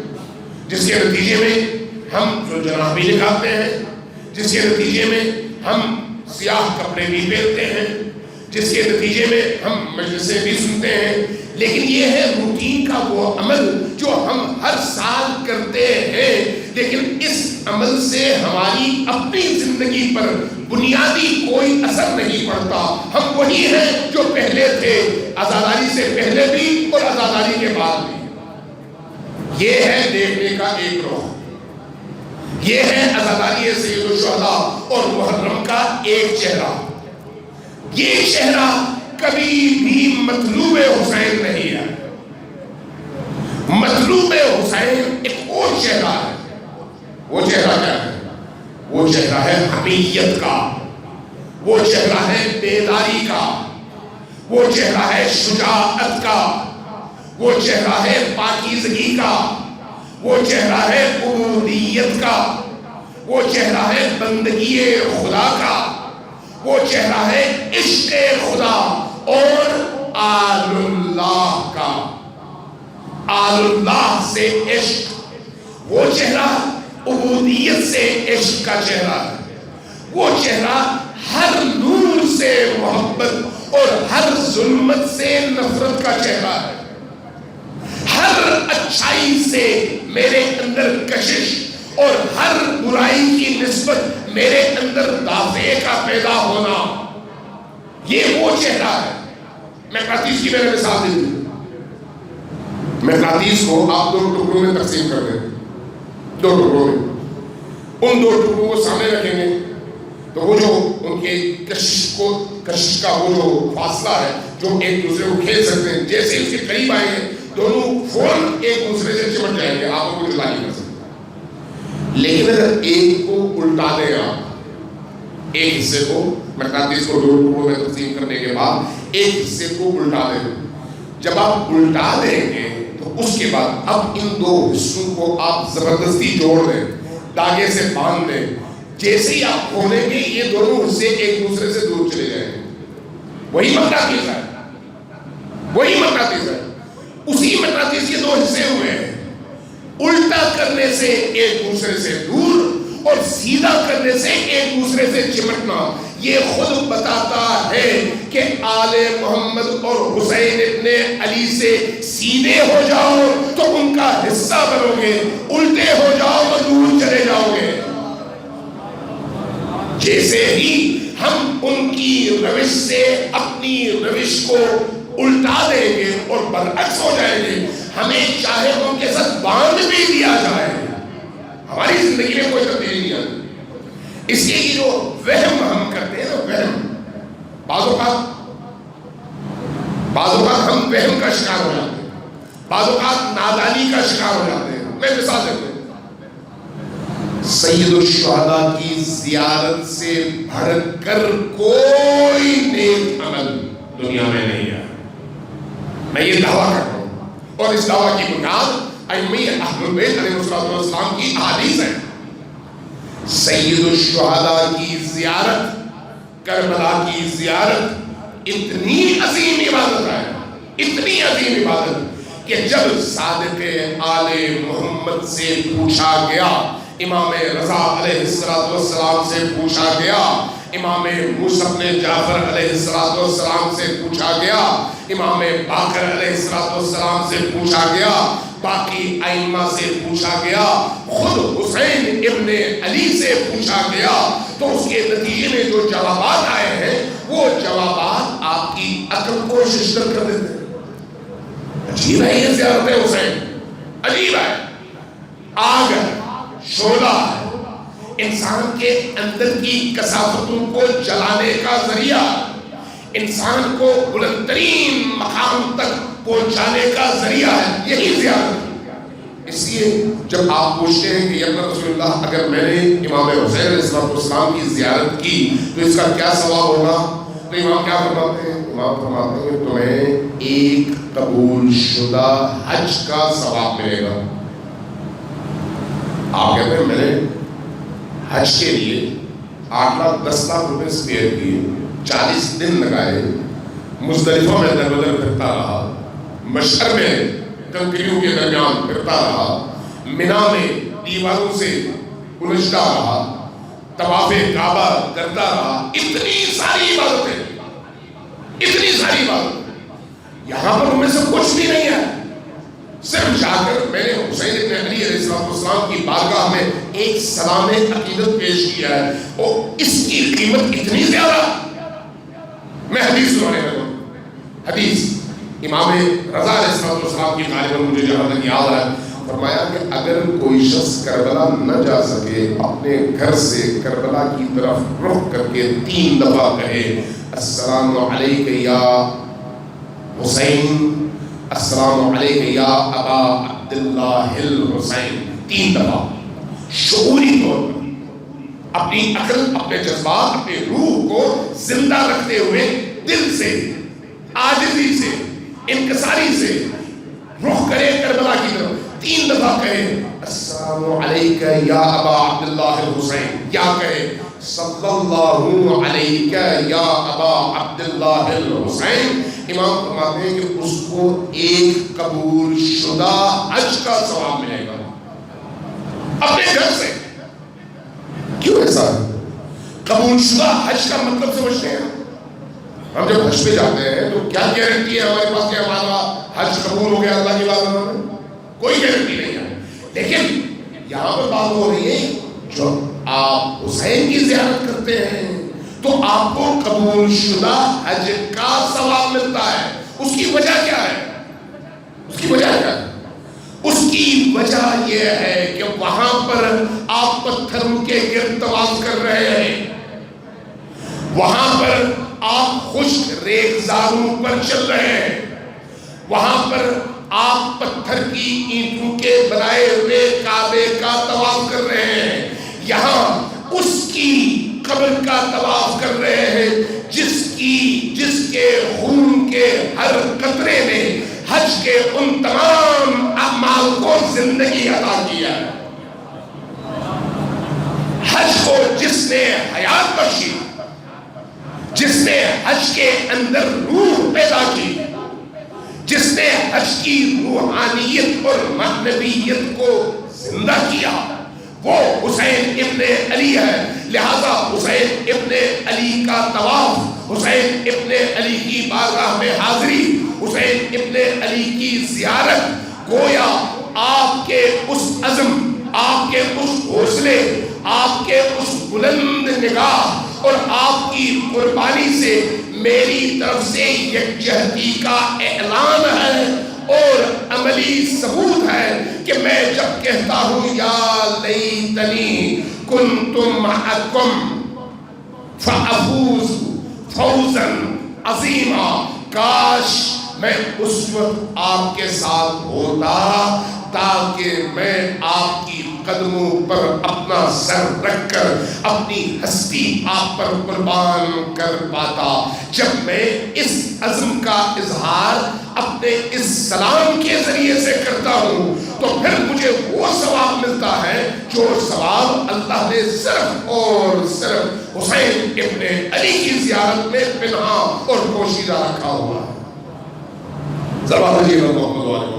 جس کے نتیجے میں ہم جو جناح بھی نکالتے ہیں، جس کے نتیجے میں ہم سیاہ کپڑے بھی پہنتے ہیں، جس کے نتیجے میں ہم مجلسیں بھی سنتے ہیں۔ لیکن یہ ہے روٹین کا وہ عمل جو ہم ہر سال کرتے ہیں، لیکن اس عمل سے ہماری اپنی زندگی پر بنیادی کوئی اثر نہیں پڑتا۔ ہم وہی ہیں جو پہلے تھے، عزاداری سے پہلے بھی اور عزاداری کے بعد بھی۔ یہ ہے دیکھنے کا ایک رخ، یہ ہے عزاداری سید الشہداء اور محرم کا ایک چہرہ۔ یہ چہرہ کبھی بھی مطلوب حسین نہیں ہے۔ مطلوب حسین ایک اور چہرہ ہے۔ وہ چہرہ کیا ہے؟ وہ چہرہ ہے حمیت کا، وہ چہرہ ہے بیداری کا، وہ چہرہ ہے شجاعت کا، وہ چہرہ ہے پاکیزگی کا، وہ چہرہ ہے عبودیت کا، وہ چہرہ ہے بندگی خدا کا، وہ چہرہ ہے عشق خدا اور آل اللہ کا، آل اللہ سے عشق۔ وہ چہرہ عبودیت سے عشق کا چہرہ ہے، وہ چہرہ ہر نور سے محبت اور ہر ظلمت سے نفرت کا چہرہ ہے، ہر اچھائی سے میرے اندر کشش اور ہر برائی کی نسبت میرے اندر دافع کا پیدا ہونا، یہ وہ چہرہ ہے۔ مقناطیس کی میں نے مثال دی، مقناطیس کو آپ دو ٹکڑوں میں تقسیم کر دیں، دو ٹکڑوں میں، ان دو ٹکڑوں کو سامنے رکھیں گے تو وہ جو ان کے کشش کا وہ جو فاصلہ ہے جو ایک دوسرے کو کھیل سکتے ہیں، جیسے اس کے قریب آئیں گے دونوں فوراً ایک دوسرے سے چمٹ جائیں گے، آپ کو جدا نہیں کر سکتے۔ لیکن اگر ایک کو الٹا دیں، آپ ایک حصے کو مقناطیس کو دو ٹکڑوں میں تقسیم کرنے کے بعد ایک حصے کو الٹا دیں، جب آپ الٹا دیں گے تو اس کے بعد اب ان دو حصوں کو آپ زبردستی جوڑ دیں، داغے سے باندھ دیں، جیسے ہی آپ کھولیں گے یہ دونوں حصے ایک دوسرے سے دور چلے جائیں گے۔ وہی مقناطیس ہے، وہی مقناطیس ہے، اسی مقناطیس کے دو حصے ہوئے ہیں، الٹا کرنے سے ایک دوسرے سے دور اور سیدھا کرنے سے ایک دوسرے سے چمٹنا۔ یہ خود بتاتا ہے کہ آل محمد اور حسین ابن علی سے سیدھے ہو جاؤ تو ان کا حصہ بنو گے، الٹے ہو جاؤ تو دور چلے جاؤ گے۔ جیسے ہی ہم ان کی روش سے اپنی روش کو الٹا دیں گے اور برعکس ہو جائیں گے، ہمیں چاہے ان کے ساتھ باندھ بھی دیا جائے، ہماری زندگی میں کوئی تبدیلی نہیں آتی۔ اس لیے کہ جو وہم ہم کرتے ہیں نا، وہم بعض اوقات ہم وہم کا شکار ہو جاتے ہیں، بعض اوقات نادانی کا شکار ہو جاتے ہیں۔ میں مثال دیتا ہوں، سید الشہداء کی زیارت سے بڑھ کر کوئی نیک عمل دنیا میں نہیں ہے، میں یہ دعویٰ کرتا ہوں، اور اس دعویٰ کی بنیاد ائمہ اہل بیت علیہ السلام کی احادیث ہے۔ سید الشہداء کی زیارت، کربلا کی زیارت اتنی عظیم عبادت ہے، اتنی عظیم عبادت کہ جب صادق آل محمد سے پوچھا گیا، امام رضا علیہ السلام سے پوچھا گیا، امام موسیٰ بن جعفر علیہ السلام سے پوچھا گیا، امام باقر علیہ السلام سے پوچھا گیا، باقی ائمہ سے پوچھا گیا، خود حسین ابن علی سے پوچھا گیا، تو اس کے نتیجے میں جو جوابات آئے ہیں وہ جوابات آپ کی عقل کو ششدر کر دیتے ہیں۔ عجیب ہے یہ زیارت حسین، عجیب ہے، آگ ہے، شعلہ ہے، انسان کے اندر کی کثافتوں کو جلانے کا ذریعہ، انسان کو بلند ترین مقام تک پہنچانے کا ذریعہ ہے، یہی زیارت۔ اس لیے جب آپ پوچھتے ہیں کہ یا رسول اللہ اگر میں نے امام حسین علیہ السلام کی زیارت کی تو اس کا کیا ثواب ہوگا، تو امام کیا فرماتے ہیں؟ امام فرماتے ہیں تمہیں ایک قبول شدہ حج کا ثواب ملے گا۔ آپ کہتے ہیں میں نے حج کے لیے 8,10,00,000 روپے سپیئر کیے، 40 دن لگائے، مزدلفہ میں در بدر پھرتا رہا، مشعر میں کنکریوں کے درمیان پھرتا رہا، منی میں دیواروں سے الجھتا رہا، طواف کعبہ کرتا رہا، اتنی ساری عبادتیں، اتنی ساری عبادتیں، یہاں پر ہمیں سب کچھ بھی نہیں ہے، صرف جا کر میں نے حسین ابن علی علیہ السلام کی بارگاہ میں ایک سلام عقیدت پیش کیا ہے، اور اس کی قیمت اتنی زیادہ۔ میں حدیث سنانے لگا، حدیث امام رضا علیہ السلام کی غالباً مجھے جہاں تک یاد ہے، فرمایا کہ اگر کوئی شخص کربلا نہ جا سکے، اپنے گھر سے کربلا کی طرف رخ کر کے 3 دفعہ کہے السلام علیک یا حسین، السلام علیک یا ابا عبداللہ الحسین، 3 دفعہ شعوری طور پر اپنی عقل، اپنے جذبات، اپنے روح کو زندہ رکھتے ہوئے دل سے، عاجزی سے، انکساری سے رخ کرے کربلا کی طرف، 3 دفعہ کہے السلام علیک یا ابا عبداللہ الحسین، یا کہے صلی اللہ علیک یا ابا عبداللہ الحسین۔ امام فرماتے ہیں کہ اس کو ایک قبول شدہ حج کا ثواب ملے گا اپنے گھر سے۔ کیوں ایسا ہے؟ قبول شدہ حج کا مطلب سمجھتے ہیں؟ ہم جب حج پہ جاتے ہیں تو کیا گارنٹی ہے ہمارے پاس کہ ہمارا حج قبول ہو گیا اللہ کی بات میں؟ کوئی گارنٹی نہیں ہے، لیکن یہاں پر بات ہو رہی ہے جو آپ حسین کی زیارت کرتے ہیں تو آپ کو قبول شدہ حج کا ثواب ملتا ہے. اس کی وجہ کیا ہے؟ اس کی وجہ کیا ہے؟ اس کی وجہ یہ ہے کہ وہاں پر آپ پتھروں کے گرد طواف کر رہے ہیں، وہاں پر آپ خشک ریگزاروں پر چل رہے ہیں، وہاں پر آپ پتھر کی اینٹوں کے بنائے ہوئے کعبے کا طواف کر رہے ہیں، یہاں اس کی قبر کا طواف کر رہے ہیں جس کے خون کے ہر قطرے نے حج کے ان تمام اعمال کو زندگی عطا کیا ہے. حج کو جس نے حیات بخشی، جس نے حج کے اندر روح پیدا کی، جس نے حج کی روحانیت اور معنویت کو زندہ کیا، وہ حسین ابن علی ہے. لہذا حسین ابن علی کا طواف، حسین ابن علی کی بارگاہ میں حاضری، حسین ابن علی کی زیارت گویا آپ کے اس عزم، آپ کے اس حوصلے، آپ کے اس بلند نگاہ اور آپ کی قربانی سے میری طرف سے یکجہتی کا اعلان ہے اور عملی ثبوت ہے کہ میں جب کہتا ہوں یا لیتنی کنتم معکم فافوز فوزا عظیما، کاش میں اس وقت آپ کے ساتھ ہوتا تاکہ میں آپ کی قدموں پر اپنا سر رکھ کر اپنی ہستی آپ پر قربان کر پاتا. جب میں اس عزم کا اظہار اپنے اس سلام کے ذریعے سے کرتا ہوں تو پھر مجھے وہ ثواب ملتا ہے جو ثواب اللہ نے صرف اور صرف حسین ابن علی کی زیارت میں پنہا اور پوشیدہ رکھا ہوا ہے. زبان جی محمد والے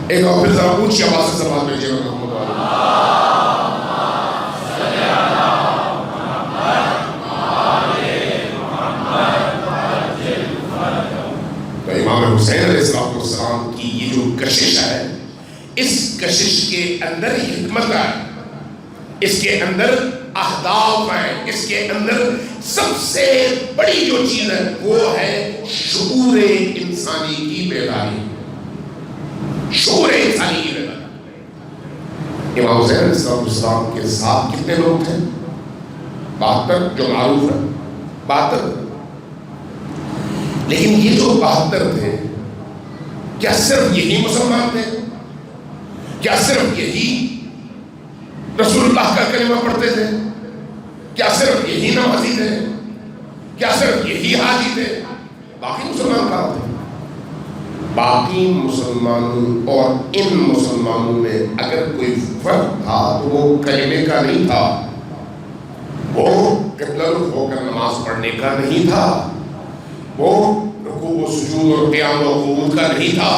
ایک اور پھر ذرا اونچی آواز سے سلام بھیجیے محمد والے. تو امام حسین علیہ السلام کی یہ جو کشش ہے، اس کشش کے اندر حکمت ہے، اس کے اندر اہداف ہیں، اس کے اندر سب سے بڑی جو چیز ہے وہ ہے شعور انسانی کی بیداری. شعور انسانی کی بیداری. امام حسین علیہ السلام کے ساتھ کتنے لوگ تھے؟ 72 جو معروف ہے، 72. لیکن یہ جو 72 تھے کیا صرف یہی مسلمان تھے؟ کیا صرف یہی رسول اللہ کا کلمہ پڑھتے تھے؟ کیا صرف یہی نمازی تھے؟ کیا صرف یہی حاجی تھے؟ باقی مسلمان کہاں تھے؟ باقی مسلمانوں اور ان مسلمانوں میں اگر کوئی فرق تھا تو وہ کلمے کا نہیں تھا، وہ قبلہ رخ ہو کر نماز پڑھنے کا نہیں تھا، وہ رکوع و سجود اور قیام و قعود کا نہیں تھا،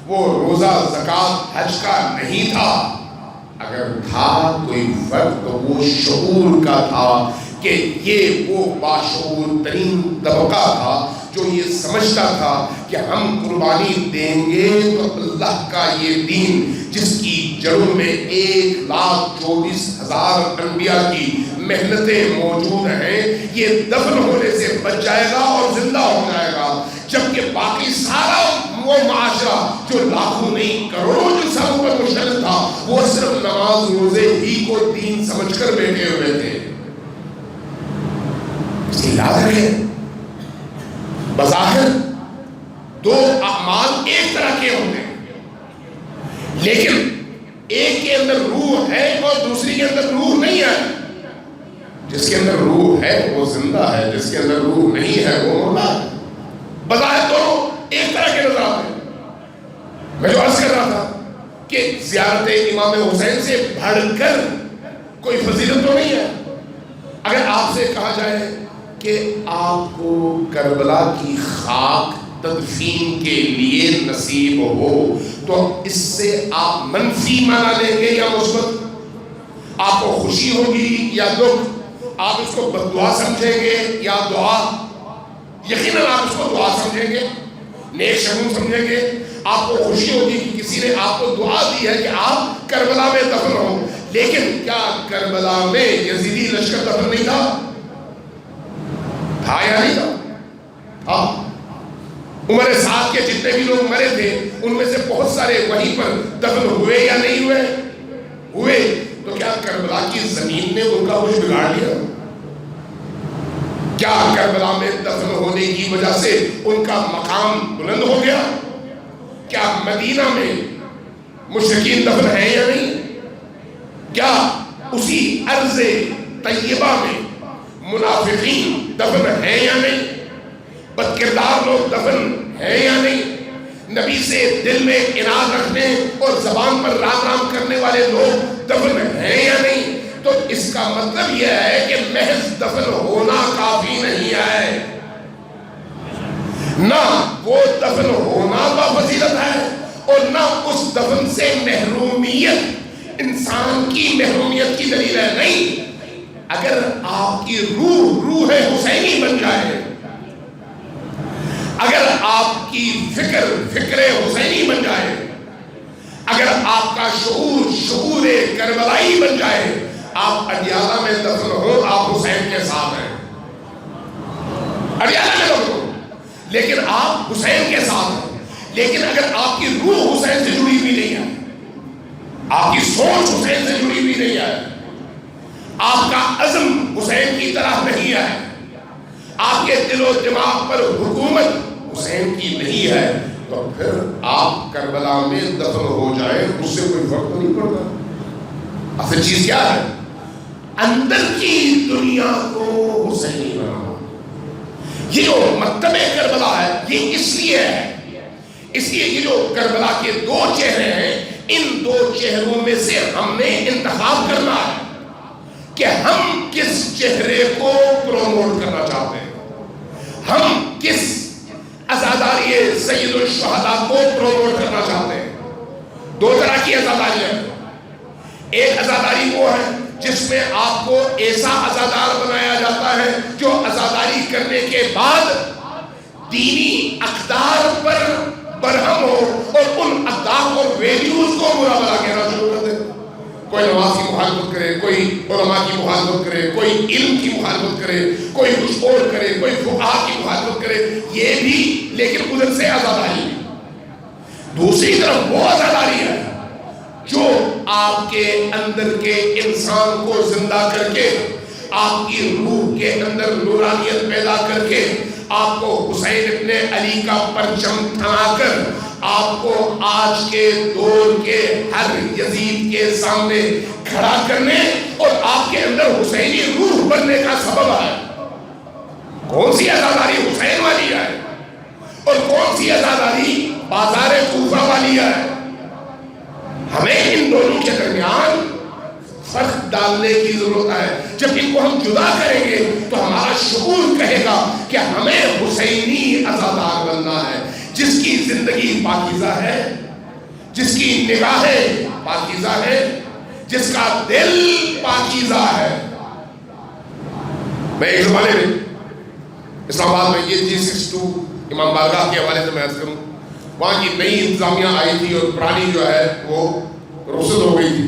وہ روزہ زکوٰۃ حج کا نہیں تھا. اگر تھا کوئی فرق تو وہ شعور کا تھا کہ یہ وہ باشعور ترین طبقہ تھا جو یہ سمجھتا تھا کہ ہم قربانی دیں گے تو اللہ کا یہ دین جس کی جڑوں میں 1,24,000 انبیاء کی محنتیں موجود ہیں یہ دفن ہونے سے بچ جائے گا اور زندہ ہو جائے گا، جبکہ باقی سارا وہ معاشرہ جو لاکھوں نہیں کروڑوں جو سب پر مشتمل تھا وہ صرف نماز روزے ہی کو دین سمجھ کر بیٹھے ہوئے تھے. اس کی یاد رکھے بظاہر دو اعمال ایک طرح کے ہوتے ہیں لیکن ایک کے اندر روح ہے اور دوسری کے اندر روح نہیں ہے. جس کے اندر روح ہے وہ زندہ ہے، جس کے اندر روح نہیں ہے وہ مردہ ہے. بظاہر دونوں ایک طرح کے نظر آتے ہیں. میں جو عرض کر رہا تھا کہ زیارت امام حسین سے بڑھ کر کوئی فضیلت تو نہیں ہے. اگر آپ سے کہا جائے کہ آپ کو کربلا کی خاک تدفین کے لیے نصیب ہو تو اس سے آپ منفی معنی لیں گے یا مثبت؟ آپ کو خوشی ہوگی یا دکھ؟ آپ اس کو بد دعا سمجھیں گے یا دعا؟ یقیناً آپ اس کو دعا سمجھیں گے، نیک شگون سمجھیں گے، آپ کو خوشی ہوگی کہ کسی نے آپ کو دعا دی ہے کہ آپ کربلا میں دفن ہوں. لیکن کیا کربلا میں یزیدی لشکر دفن نہیں تھا یا نہیں تھا؟ ہاں. عمر سعد کے جتنے بھی لوگ مرے تھے ان میں سے بہت سارے وہیں پر دفن ہوئے یا نہیں ہوئے. تو کیا کربلا کی زمین نے ان کا کچھ بگاڑ لیا؟ کیا کربلا میں دفن ہونے کی وجہ سے ان کا مقام بلند ہو گیا؟ کیا مدینہ میں مشرکین دفن ہیں یا نہیں؟ کیا اسی ارض طیبہ میں منافقین دفن ہیں یا نہیں؟ بد کردار لوگ دفن ہیں یا نہیں؟ نبی سے دل میں اناد رکھنے اور زبان پر رام رام کرنے والے لوگ دفن ہیں یا نہیں؟ تو اس کا مطلب یہ ہے کہ محض دفن ہونا کافی نہیں ہے، نہ وہ دفن ہونا بفضیلت ہے، اور نہ اس دفن سے محرومیت انسان کی محرومیت کی دلیل ہے. نہیں، اگر آپ کی روح حسینی بن جائے، اگر آپ کی فکر حسینی بن جائے، اگر آپ کا شعور کربلائی بن جائے، آپ اڈیالہ میں دفن ہو آپ حسین کے ساتھ ہیں، اڈیالہ میں دفن ہو لیکن آپ حسین کے ساتھ ہیں. لیکن اگر آپ کی روح حسین سے جڑی ہوئی نہیں ہے، آپ کی سوچ حسین سے جڑی ہوئی نہیں ہے، آپ کا عزم حسین کی طرح نہیں ہے، آپ کے دل و دماغ پر حکومت حسین کی نہیں ہے، تو پھر آپ کربلا میں دفن ہو جائیں اس سے کوئی فرق نہیں پڑتا. اصل چیز کیا ہے؟ اندر کی دنیا کو حسینی بنانا. یہ جو مکتب کربلا ہے یہ اس لیے ہے، اس لیے یہ جو کربلا کے دو چہرے ہیں، ان دو چہروں میں سے ہم نے انتخاب کرنا ہے کہ ہم کس چہرے کو پروموٹ کرنا چاہتے ہیں، ہم کس عزاداری سید الشہداء کو پروموٹ کرنا چاہتے ہیں. دو طرح کی عزاداری ہے. ایک عزاداری وہ ہے جس میں آپ کو ایسا عزادار بنایا جاتا ہے جو عزاداری کرنے کے بعد دینی اقدار پر برہم ہو اور ان اقدار اور ویلیوز کو برا بلا کہنا شروع کر دے. کوئی نماز کی مخالفت کرے، کوئی علماء کی مخالفت کرے، کوئی علم کی مخالفت کرے، کوئی کچھ اور کرے، کوئی فقہاء کی مخالفت کرے، یہ بھی لیکن ادھر سے عزاداری. دوسری طرف وہ عزاداری ہے جو آپ کے اندر کے انسان کو زندہ کر کے، آپ کی روح کے اندر نورانیت پیدا کر کے، آپ کو حسین ابن علی کا پرچم تھما کر آپ کو آج کے دور کے ہر یزید کے سامنے کھڑا کرنے اور آپ کے اندر حسینی روح بننے کا سبب ہے. کون سی عزاداری حسین والی ہے اور کون سی عزاداری بازار کوفہ والی ہے؟ ہمیں ان دونوں کے درمیان فرق ڈالنے کی ضرورت ہے. جب ان کو ہم جدا کریں گے تو ہمارا شعور کہے گا کہ ہمیں حسینی عزادار بننا ہے، جس کی زندگی پاکیزہ ہے، جس کی نگاہیں پاکیزہ ہے، جس کا دل پاکیزہ ہے. میں ایک زمانے میں اسلام آباد میں یہ G62 امام بارگاہ کے حوالے سے میں عرض کروں، وہاں کی نئی انتظامیہ آئی تھی اور پرانی جو ہے وہ رخصت ہو گئی تھی.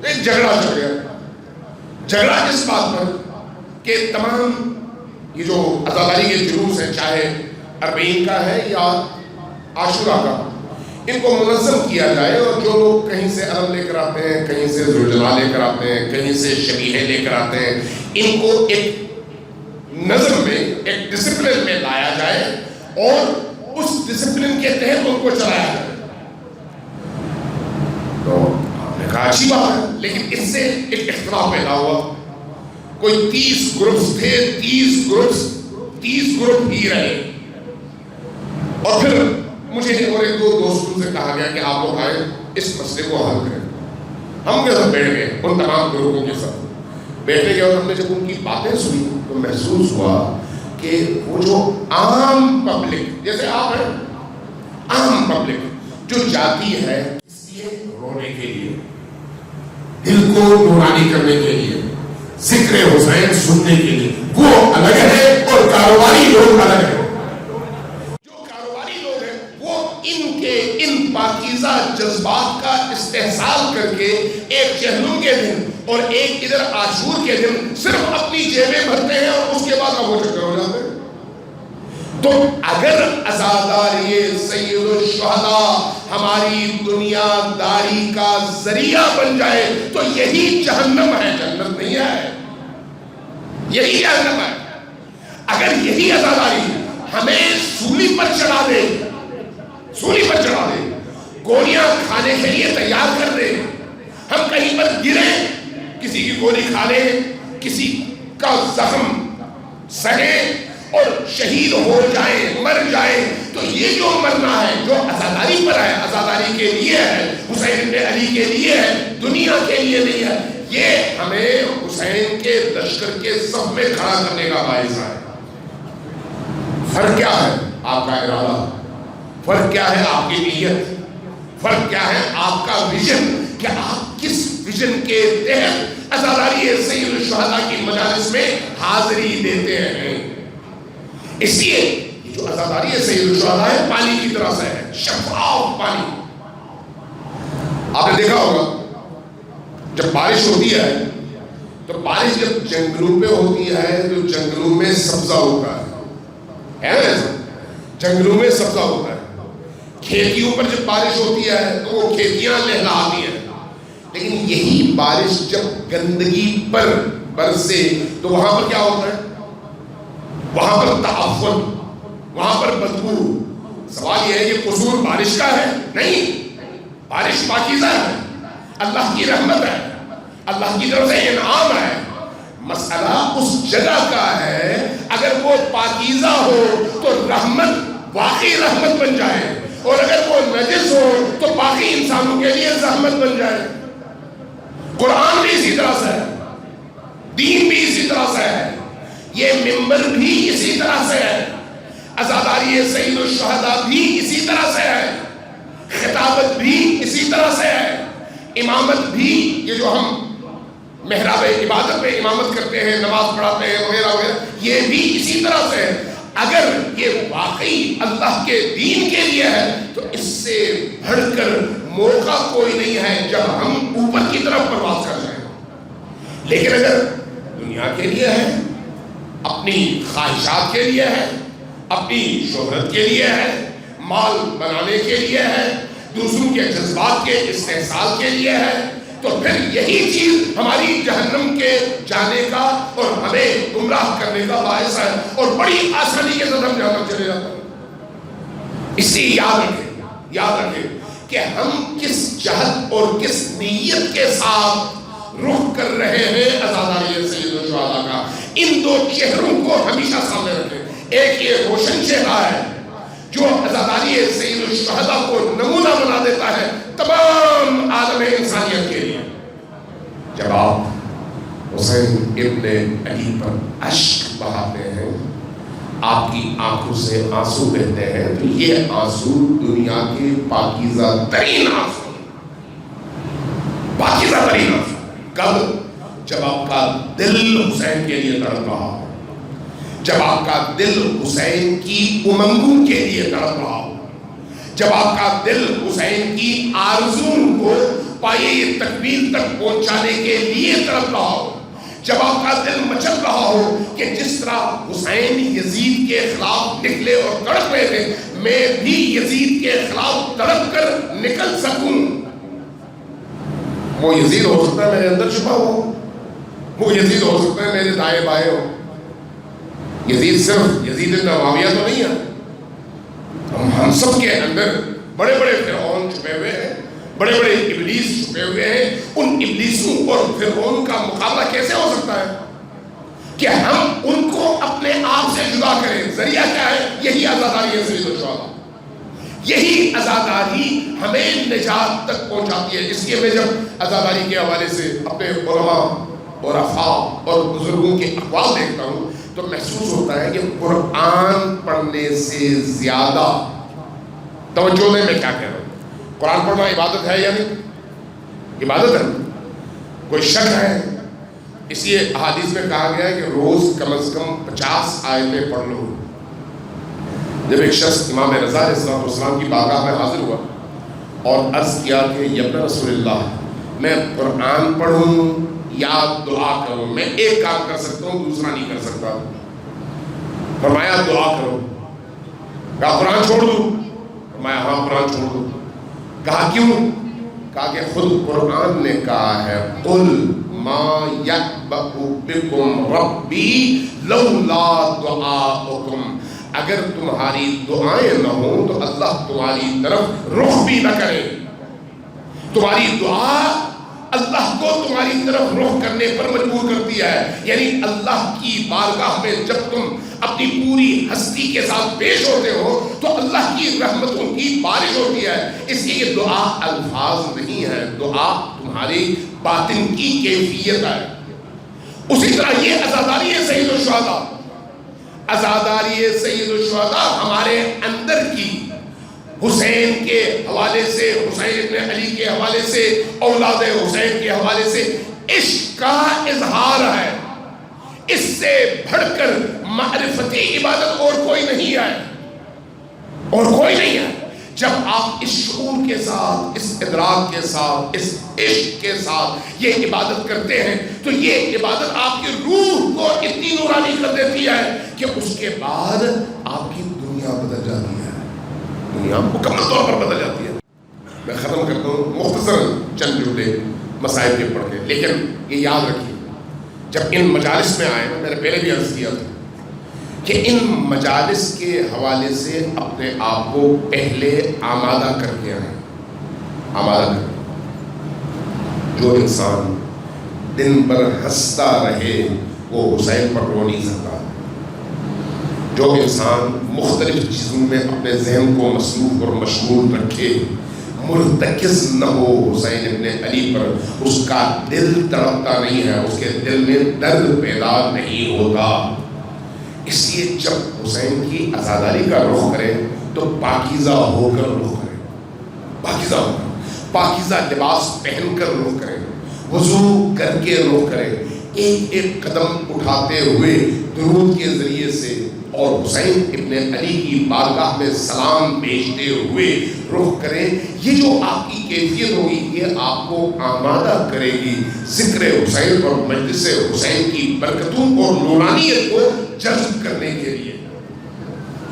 ایک جھگڑا چل گیا. جھگڑا اس بات پر کہ تمام یہ جو عزاداری کے جلوس ہیں، چاہے اربعین کا ہے یا عاشورہ کا، ان کو منظم کیا جائے، اور جو لوگ کہیں سے علم لے کر آتے ہیں، کہیں سے ذوالجلال لے کر آتے ہیں، کہیں سے شبیہے لے کر آتے ہیں، ان کو ایک نظم میں، ایک ڈسپلن میں لایا جائے اور اس ڈسپلن کے تحت ان کو چلایا جائے. تو آپ نے کہا اچھی بات ہے، لیکن اس سے ایک اختلاف پیدا ہوا. کوئی 30 گروپس تھے، 30 گروپ ہی رہے. اور پھر مجھے اور ایک دو دوستوں سے کہا گیا کہ آپ لوگ آئے اس مسئلے کو حل کریں. ہم کے ساتھ بیٹھ گئے، ان تمام گروپوں کے ساتھ بیٹھے گئے، اور ہم نے جب ان کی باتیں سنی تو محسوس ہوا کہ وہ جو عام پبلک جیسے آپ ہیں، عام پبلک جو جاتی ہے اس لیے رونے کے لیے، دل کو نورانی کرنے کے لیے، ذکر حسین سننے کے لیے، وہ الگ ہے اور کاروباری لوگ الگ ہیں. جو کاروباری لوگ ہیں وہ ان پاکیزہ جذبات کا استحصال کر کے ایک جہنم کے دن اور ایک ادھر عاشور کے دن صرف اپنی جیبیں بھرتے ہیں اور اس کے بعد اب وہ چکر ہو جاتے ہیں. تو اگر عزاداری سید الشہداء ہماری دنیا داری کا ذریعہ بن جائے تو یہی جہنم ہے، جنت نہیں ہے، یہی جہنم ہے. اگر یہی عزاداری ہمیں سولی پر چڑھا دے، گولیاں کھانے کے لیے تیار کر دے، ہم کہیں پر گریں، کسی کی گولی کھا لیں، کسی کا زخم سہیں اور شہید ہو جائیں، مر جائیں، تو یہ جو مرنا ہے جو عزاداری پر ہے، عزاداری کے لیے ہے، حسین بن علی کے لیے ہے، دنیا کے لیے نہیں ہے. یہ ہمیں حسین کے لشکر کے صف میں کھڑا کرنے کا باعث ہے. فرق کیا ہے آپ کا ارادہ، فرق کیا ہے آپ کی نیت، فرق کیا ہے آپ کا ویژن، کہ آپ کس ویژن کے تحت عزاداری سید الشہداء کی مجالس میں حاضری دیتے ہیں. اس لیے جو عزاداری سید الشہداء ہے پانی کی طرح سے ہے، شفاف پانی. آپ نے دیکھا ہوگا جب بارش ہوتی ہے تو بارش جب جنگلوں پہ ہوتی ہے تو جنگلوں میں سبزہ ہوتا ہے نا، جنگلوں میں سبزہ ہوتا ہے. کھیتیوں پر جب بارش ہوتی ہے تو وہ کھیتیاں لہلاتی ہیں. لیکن یہی بارش جب گندگی پر برسے تو وہاں پر کیا ہوتا ہے؟ وہاں پر تعفن، وہاں پر بدبو. سوال یہ ہے کہ قصور بارش کا ہے؟ نہیں، بارش پاکیزہ ہے، اللہ کی رحمت ہے، اللہ کی طرف سے انعام ہے. مسئلہ اس جگہ کا ہے، اگر وہ پاکیزہ ہو تو رحمت واقعی رحمت بن جائے، اور اگر وہ نجس ہو تو باقی انسانوں کے لیے زحمت بن جائے. قرآن بھی اسی طرح سے ہے، دین بھی اسی طرح سے ہے، یہ ممبر بھی اسی طرح سے ہے، عزاداری سید الشہداء بھی اسی طرح سے ہے، خطابت بھی اسی طرح سے ہے، امامت بھی، یہ جو ہم محراب عبادت میں امامت کرتے ہیں، نماز پڑھاتے ہیں وغیرہ وغیرہ، یہ بھی اسی طرح سے ہے. اگر یہ واقعی اللہ کے دین کے لیے ہے تو اس سے بڑھ کر موقع کوئی نہیں ہے جب ہم اوپر کی طرف پرواز کر جائیں. لیکن اگر دنیا کے لیے ہے، اپنی خواہشات کے لیے ہے، اپنی شہرت کے لیے ہے، مال بنانے کے لیے ہے، دوسروں کے جذبات کے استحصال کے لیے ہے، تو پھر یہی چیز ہماری جہنم کے جانے کا اور ہمیں گمراہ کرنے کا باعث ہے، اور بڑی آسانی کے ساتھ ہم جہنم چلے جاتے ہیں. اس لیے یاد رکھیں کہ ہم کس جہت اور کس نیت کے ساتھ رخ کر رہے ہیں عزاداری سید الشہداء کا. ان دو چہروں کو ہمیشہ سامنے رکھیں. ایک یہ روشن چہرہ ہے جو عزاداری سید الشہداء کو نمونہ بنا دیتا ہے تمام عالم انسانیت کے لیے. جب آپ حسین ابن علی پر اشک بہاتے ہیں، آپ کی آنکھوں سے آنسو بہتے ہیں، تو یہ آنسو دنیا کے پاکیزہ ترین آنسو، پاکیزہ ترین آنسو. کب؟ جب آپ کا دل حسین کے لیے تڑپ رہا ہو، جب آپ کا دل حسین کی امنگوں کے لیے تڑپ رہا ہو، جب آپ کا دل حسین کی آرزوں کو پایہ تکمیل تک پہنچانے کے لیے تڑپ رہا ہو، جب آپ کا دل مچل رہا ہو کہ جس طرح حسین یزید کے خلاف نکلے اور تڑپ رہے تھے، میں بھی یزید کے خلاف تڑپ کر نکل سکوں. وہ یزید ہو سکتا ہے میرے اندر چھپا ہو، وہ یزید ہو سکتا ہے میرے دائیں بائیں ہو. یزید صرف یزید ابن معاویہ تو نہیں ہے، ہم سب کے اندر بڑے بڑے فرعون چھپے ہوئے ہیں، بڑے بڑے ابلیس چھپے ہوئے ہیں. ان ابلیسوں اور فرعون کا مقابلہ کیسے ہو سکتا ہے کہ ہم ان کو اپنے آپ سے جدا کریں؟ ذریعہ کیا ہے؟ یہی عزاداری ہے سید الشہداء. یہی عزاداری ہمیں نجات تک پہنچاتی ہے. اس لیے میں جب عزاداری کے حوالے سے اپنے علماء اور افاق اور بزرگوں کے اقوال دیکھتا ہوں تو محسوس ہوتا ہے کہ قرآن پڑھنے سے زیادہ توجہ میں کیا کہہ رہا ہوں. قرآن پڑھنا عبادت ہے یا نہیں؟ عبادت ہے. کوئی شک ہے اس لیے احادیث میں کہا گیا ہے کہ روز کم از کم 50 آیتیں پڑھ لو. جب ایک شخص امام رضا علیہ السلام کی بارگاہ میں حاضر ہوا اور عرض کیا کہ یا ابن رسول اللہ، میں قرآن پڑھوں یا دعا کروں؟ میں ایک کام کر سکتا ہوں، دوسرا نہیں کر سکتا. فرمایا دعا کرو. کہا قرآن چھوڑ دوں؟ فرمایا ہاں قرآن چھوڑ دوں. کہا کیوں؟ کہا کہ خود قرآن نے کہا ہے قل ما یعبأ بکم ربی لولا دعاؤکم، اگر تمہاری دعائیں نہ ہوں تو اللہ تمہاری طرف رخ بھی نہ کرے. تمہاری دعا اللہ کو تمہاری طرف رخ کرنے پر مجبور کرتی ہے. یعنی اللہ کی بارگاہ میں جب تم اپنی پوری ہستی کے ساتھ پیش ہوتے ہو تو اللہ کی رحمتوں کی بارش ہوتی ہے. اس لیے یہ دعا الفاظ نہیں ہے، دعا تمہاری باطن کی کیفیت ہے. اسی طرح یہ عزاداری ہے سید الشہداء. عزاداری سید الشہداء ہمارے اندر کی حسین کے حوالے سے، حسین ابن علی کے حوالے سے، اولاد حسین کے حوالے سے عشق کا اظہار ہے. اس سے بڑھ کر معرفتی عبادت اور کوئی نہیں ہے، اور کوئی نہیں ہے. جب آپ اس شعور کے ساتھ، اس ادراک کے ساتھ، اس عشق کے ساتھ یہ عبادت کرتے ہیں تو یہ عبادت آپ کی روح کو اتنی نورانی کر دیتی ہے کہ اس کے بعد آپ کی دنیا بدل جاتی ہے، دنیا مکمل طور پر بدل جاتی ہے. میں ختم کرتا ہوں مختصر چند جملے مسائل کے پڑھ کے، لیکن یہ یاد رکھیے جب ان مجالس میں آئے، میں نے پہلے بھی عرض کیا تھا کہ ان مجالس کے حوالے سے اپنے آپ کو پہلے آمادہ کر کے آئیں. آمادہ کر کے جو انسان دن بھر ہنستا رہے وہ حسین پر رو نہیں سکتا. جو انسان مختلف چیزوں میں اپنے ذہن کو مصروف اور مشغول رکھے، مرتکز نہ ہو حسین ابن علی پر، اس کا دل تڑپتا نہیں ہے، اس کے دل میں درد پیدا نہیں ہوتا. اس لیے جب حسین کی عزاداری کا رخ کرے تو پاکیزہ ہو کر رخ کرے، پاکیزہ ہو کر، پاکیزہ لباس پہن کر رخ کرے، وضو کر کے رخ کرے، ایک ایک قدم اٹھاتے ہوئے درود کے ذریعے سے اور حسین ابن علی کی بارگاہ میں سلام بھیجتے ہوئے رخ کریں. یہ جو آپ کی کیفیت ہوگی یہ آپ کو آمادہ کرے گی ذکر حسین اور مجلس حسین کی برکتوں اور نورانیت کو جذب کرنے کے لیے.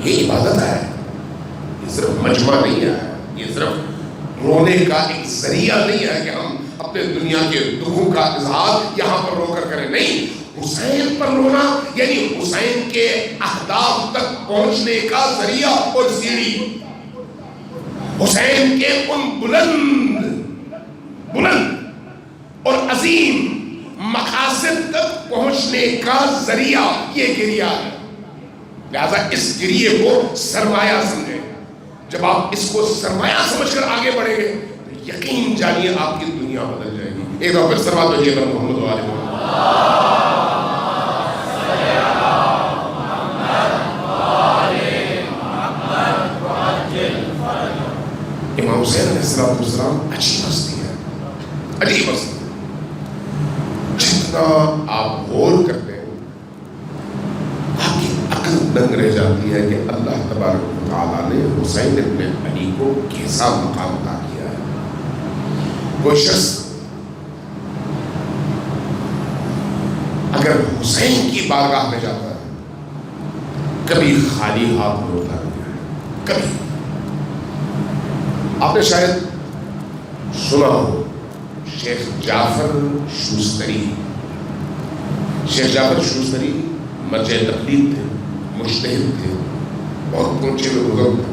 یہ عبادت ہے، یہ صرف مجمع نہیں ہے، یہ صرف رونے کا ایک ذریعہ نہیں ہے کہ ہم اپنے دنیا کے دکھوں کا اظہار یہاں پر رو کر کریں. نہیں، حسین پر رونا یعنی حسین کے اہداف تک پہنچنے کا ذریعہ اور سیڑھی، حسین کے ان بلند اور عظیم مقاصد تک پہنچنے کا ذریعہ یہ گریہ ہے. لہذا اس گریے کو سرمایہ سمجھیں. جب آپ اس کو سرمایہ سمجھ کر آگے بڑھیں گے تو یقین جانیے آپ کی دنیا بدل جائے گی. ایک دفعہ پھر سلوات بھیجیے گا محمد و آل محمد. امام حسین علیہ السلام عجیب ہستی ہے، عجیب ہستی. جتنا آپ غور کرتے ہیں آپ کی عقل دنگ رہ جاتی ہے کہ اللہ تبارک و تعالیٰ نے حسین ابن علی کو کیسا مقام عطا کیا ہے. کوئی شخص اگر حسین کی بارگاہ میں جاتا ہے کبھی خالی ہاتھ ہوتا ہے. کبھی آپ نے شاید سنا ہو شیخ جعفر شوستری. شیخ جعفر شوستری مرجع تقلید تھے، مجتہد تھے، بہت اونچے میں بزرگ تھے،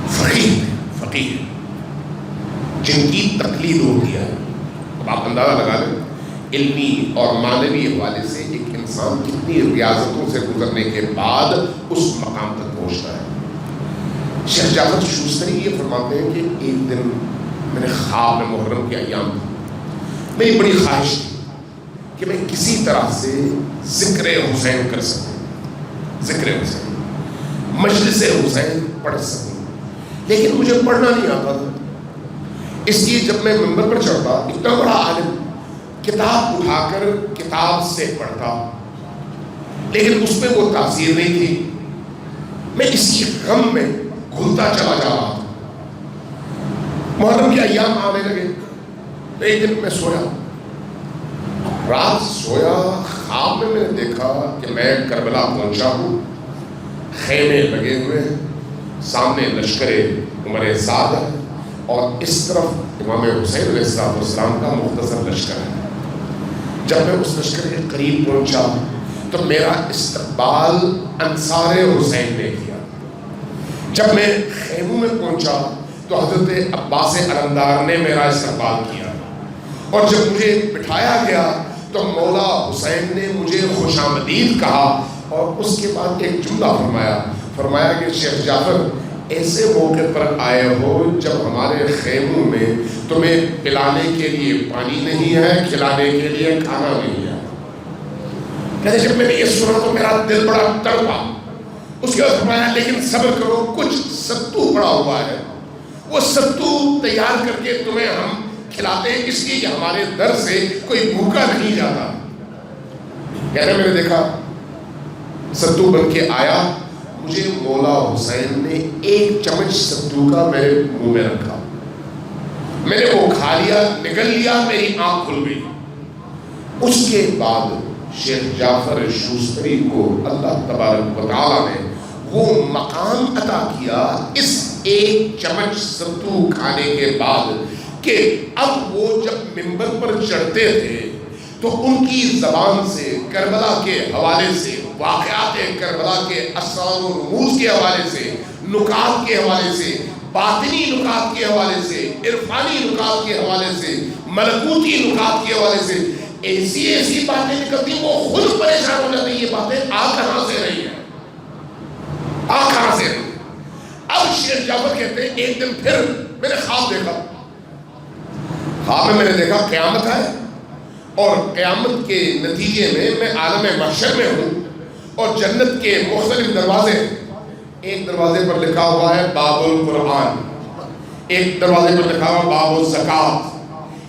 فقیہ تھے، فقیہ جن کی تقلید ہوتی ہے. اب آپ اندازہ لگا لیں علمی اور معنوی حوالے سے ایک انسان کتنی ریاضتوں سے گزرنے کے بعد اس مقام تک پہنچتا ہے. شیخ جعفر شوستری یہ فرماتے ہیں کہ ایک دن میں نے خواب میں محرم کے ایام تھا، میری بڑی خواہش تھی کہ میں کسی طرح سے ذکر حسین کر سکوں، ذکر حسین، مجلس حسین پڑھ سکوں، لیکن مجھے پڑھنا نہیں آتا تھا. اس لیے جب میں منبر پر چڑھتا اتنا بڑا عالم کتاب اٹھا کر کتاب سے پڑھتا، لیکن اس میں وہ تاثیر نہیں تھی. میں اسی غم میں گھلتا چلا جا رہا تھا. محرم کے ایام آنے لگے. ایک دن میں سویا، رات سویا، خواب میں نے دیکھا کہ میں کربلا پہنچا ہوں، خیمے لگے ہوئے ہیں، سامنے لشکر عمر سعد ہے اور اس طرف امام حسین علیہ السلام کا مختصر لشکر ہے. جب میں اس لشکر کے قریب پہنچا تو میرا استقبال انصار حسین نے کیا. جب میں خیموں میں پہنچا تو حضرت عباس علمدار نے میرا استقبال کیا، اور جب مجھے بٹھایا گیا تو مولا حسین نے مجھے خوش آمدید کہا، اور اس کے بعد ایک جملہ فرمایا کہ شیخ جعفر ایسے موقع پر آئے ہو جب ہمارے خیموں میں تمہیں پلانے کے لیے پانی نہیں ہے، کھلانے کے لیے کھانا نہیں ہے. کہتے جب میں نے یہ سنا تو میرا دل بڑا تڑپا. اس کے بعد فرمایا لیکن صبر کرو، کچھ ستو پڑا ہوا ہے، وہ ستو تیار کر کے تمہیں ہم کھلاتے ہیں، اس لیے کہ ہمارے در سے کوئی بھوکا نہیں جاتا. کہتے میں نے دیکھا ستو بن کے آیا، مجھے مولا حسین نے ایک چمچ ستو کا میرے منہ میں رکھا، میں نے وہ کھا لیا، نگل لیا، میری آنکھ کھل گئی. اس کے بعد شیخ جعفر شوستری کو اللہ تبارک و تعالیٰ نے وہ مقام عطا کیا اس ایک چمچ ستو کھانے کے بعد کہ اب وہ جب منبر پر چڑھتے تھے تو ان کی زبان سے کربلا کے حوالے سے، واقعات کربلا کے اسرار و رموز کے حوالے سے، نکات کے حوالے سے، باطنی نکات کے حوالے سے، عرفانی نکات کے حوالے سے، ملکوتی نکات کے حوالے سے ایسی باتیں نکلتی وہ خود پریشان ہو جاتی. یہ باتیں آ کہاں سے رہی ہیں، آ کہاں سے رہی. اب شیخ جعفر کہتے ہیں ایک دن پھر میں نے خواب دیکھا. خواب میں نے دیکھا قیامت ہے اور قیامت کے نتیجے میں میں عالم محشر میں ہوں اور جنت کے مختلف دروازے. ایک دروازے پر لکھا ہوا ہے باب القرآن، ایک دروازے پر لکھا ہوا باب الزکات،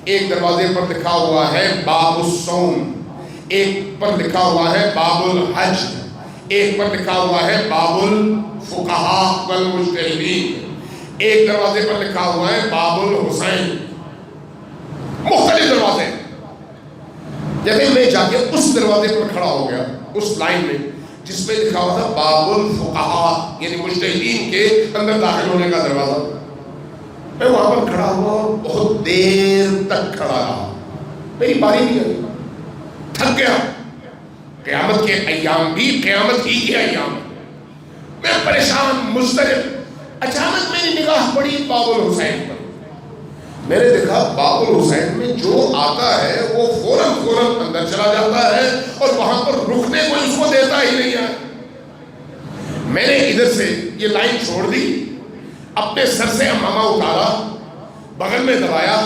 ایک دروازے پر لکھا ہوا ہے باب الصوم، ایک پر لکھا ہوا ہے باب الحج، ایک پر لکھا ہوا ہے باب الفقہاء والمجتہدین، ایک دروازے پر لکھا ہوا ہے باب الحسین. مختلف دروازے. جب میں جا کے اس دروازے پر کھڑا ہو گیا، اس لائن میں جس پہ لکھا ہوا تھا باب الفقہاء یعنی مجتہدین کے اندر داخل ہونے کا دروازہ، میں وہاں پر کھڑا ہوا اور بہت دیر تک کھڑا رہا. میری باری نہیں آئی، تھک گیا. قیامت کے ایام بھی قیامت ہی کے ایام، میں پریشان مضطرب. اچانک میری نگاہ پڑی باب الحسین پر. میں نے دیکھا باب الحسین میں جو آتا ہے وہ فوراً اندر چلا جاتا ہے اور وہاں پر رکنے کو اس کو دیتا ہی نہیں ہے. میں نے ادھر سے یہ لائن چھوڑ دی، اپنے سر سے امامہ اتارا، بغل میں دبایا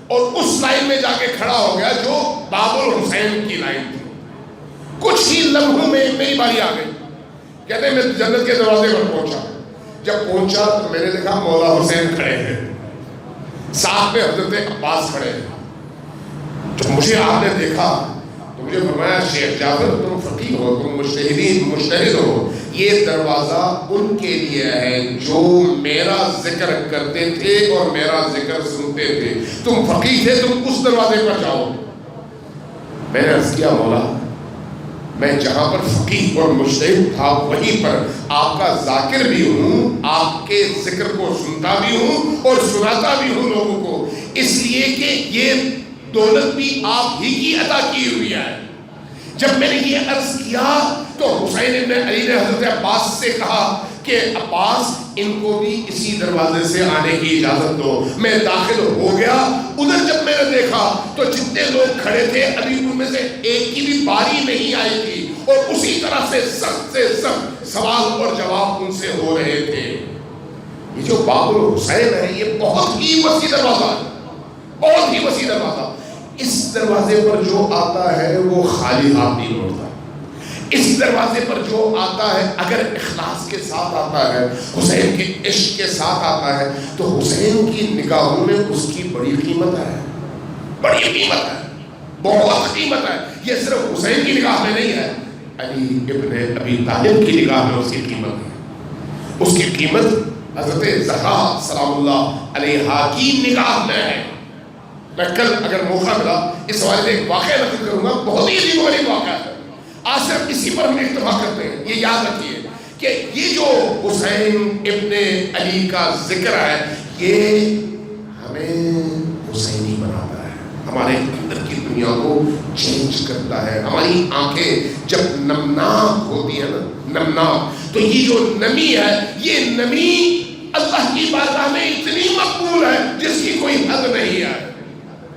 اور اس لائن میں جا کے کھڑا ہو گیا جو باب الحسین کی لائن تھی. کچھ ہی لمحوں میں میری باری آ گئی. کہتے ہیں میں جنت کے دروازے پر پہنچا. جب پہنچا تو میں نے دیکھا مولا حسین کھڑے ہیں، ساتھ میں حضرت عباس کھڑے ہیں. جب مجھے آپ نے دیکھا تو مجھے فرمایا شیخ جعفر تم فقیہ ہو، تم مجتہد ہو، یہ دروازہ ان کے لیے ہے جو میرا ذکر کرتے تھے اور میرا ذکر سنتے تھے. تم فقیہ تھے، تم اس دروازے پر جاؤ. میں نے عرض کیا مولا میں جہاں پر فقیہ اور مجتہد تھا وہیں پر آپ کا ذاکر بھی ہوں، آپ کے ذکر کو سنتا بھی ہوں اور سناتا بھی ہوں لوگوں کو، اس لیے کہ یہ دولت بھی آپ ہی کی عطا کی ہوئی ہے. جب میں نے یہ عرض کیا تو حسین ابن علی نے حضرت عباس سے کہا کہ عباس ان کو بھی اسی دروازے سے آنے کی اجازت دو. میں داخل ہو گیا. ادھر جب میں نے دیکھا تو جتنے لوگ کھڑے تھے ابھی ان میں سے ایک کی بھی باری نہیں آئی تھی اور اسی طرح سے سخت سوال اور جواب ان سے ہو رہے تھے. یہ جو باب الحسین ہے یہ بہت ہی وسیع دروازہ ہے، بہت ہی وسیع دروازہ. اس دروازے پر جو آتا ہے وہ خالی ہاتھ نہیں لوٹتا. اس دروازے پر جو آتا ہے اگر اخلاص کے ساتھ آتا ہے، حسین کے عشق کے ساتھ آتا ہے تو حسین کی نگاہوں میں اس کی بڑی قیمت ہے، بڑی قیمت ہے. بہت قیمت ہے. یہ صرف حسین کی نگاہ میں نہیں ہے, علی ابن ابی طالب کی نگاہ میں اس کی قیمت ہے. اس کی قیمت حضرت زہرا سلام اللہ علیہا کی نگاہ میں ہے. میں کل اگر موقع ملا اس حوالے سے ایک واقعہ نقل کروں گا, بہت ہی عجیب و غریب واقعہ ہے. آج صرف اسی پر ہم اتفاق کرتے ہیں. یہ یاد رکھیے کہ یہ جو حسین ابن علی کا ذکر ہے, یہ ہمیں حسینی بناتا ہے, ہمارے اندر کی دنیا کو چینج کرتا ہے. ہماری آنکھیں جب نمناک ہوتی ہیں نا, نمناک, تو یہ جو نمی ہے, یہ نمی اللہ کی بارگاہ میں اتنی مقبول ہے جس کی کوئی حد نہیں ہے,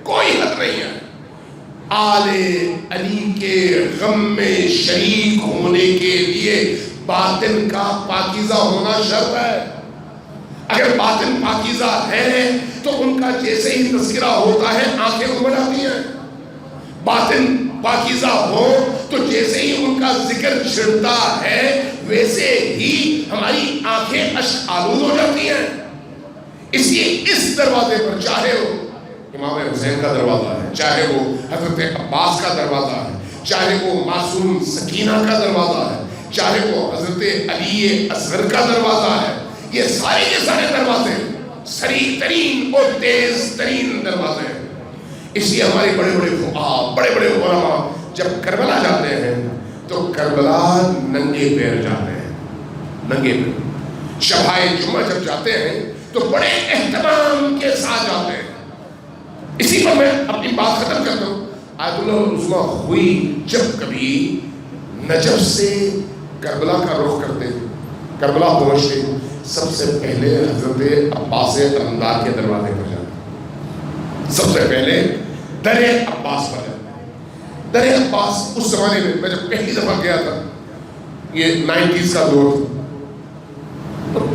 کوئی حد نہیں ہے. آل علی کے غم میں شریک ہونے کے لیے باطن کا پاکیزہ ہونا شرط ہے. اگر باطن پاکیزہ ہے تو ان کا جیسے ہی تذکرہ ہوتا ہے آنکھیں ابھر آتی ہیں. باطن پاکیزہ ہو تو جیسے ہی ان کا ذکر چھڑتا ہے ویسے ہی ہماری آنکھیں اشک آلود ہو جاتی ہیں. اس لیے اس دروازے پر, چاہے وہ امام حسین کا دروازہ ہے, چاہے وہ حضرت عباس کا دروازہ ہے, چاہے وہ معصوم سکینہ کا دروازہ ہے, چاہے وہ حضرت علی اصغر کا دروازہ ہے, یہ سارے کے سارے دروازے سریع ترین اور تیز ترین دروازے ہیں. اس لیے ہمارے بڑے بڑے فقہا, بڑے بڑے علماء جب کربلا جاتے ہیں تو کربلا ننگے پیر جاتے ہیں, ننگے پیر. شبائے جمعہ جب جاتے ہیں تو بڑے اہتمام کے ساتھ جاتے ہیں. اسی پر میں اپنی بات ختم کرتا ہوں. آیت اللہ العظمیٰ ہوئی جب کبھی نجف سے کربلا کا رخ کرتے, کربلا پہنچتے, سب سے پہلے حضرت عباس علمدار کے دروازے پر جاتے, سب سے پہلے در عباس پر جاتے. در عباس اس زمانے میں جب پہلی دفعہ گیا تھا, یہ 90s کا دور تھا,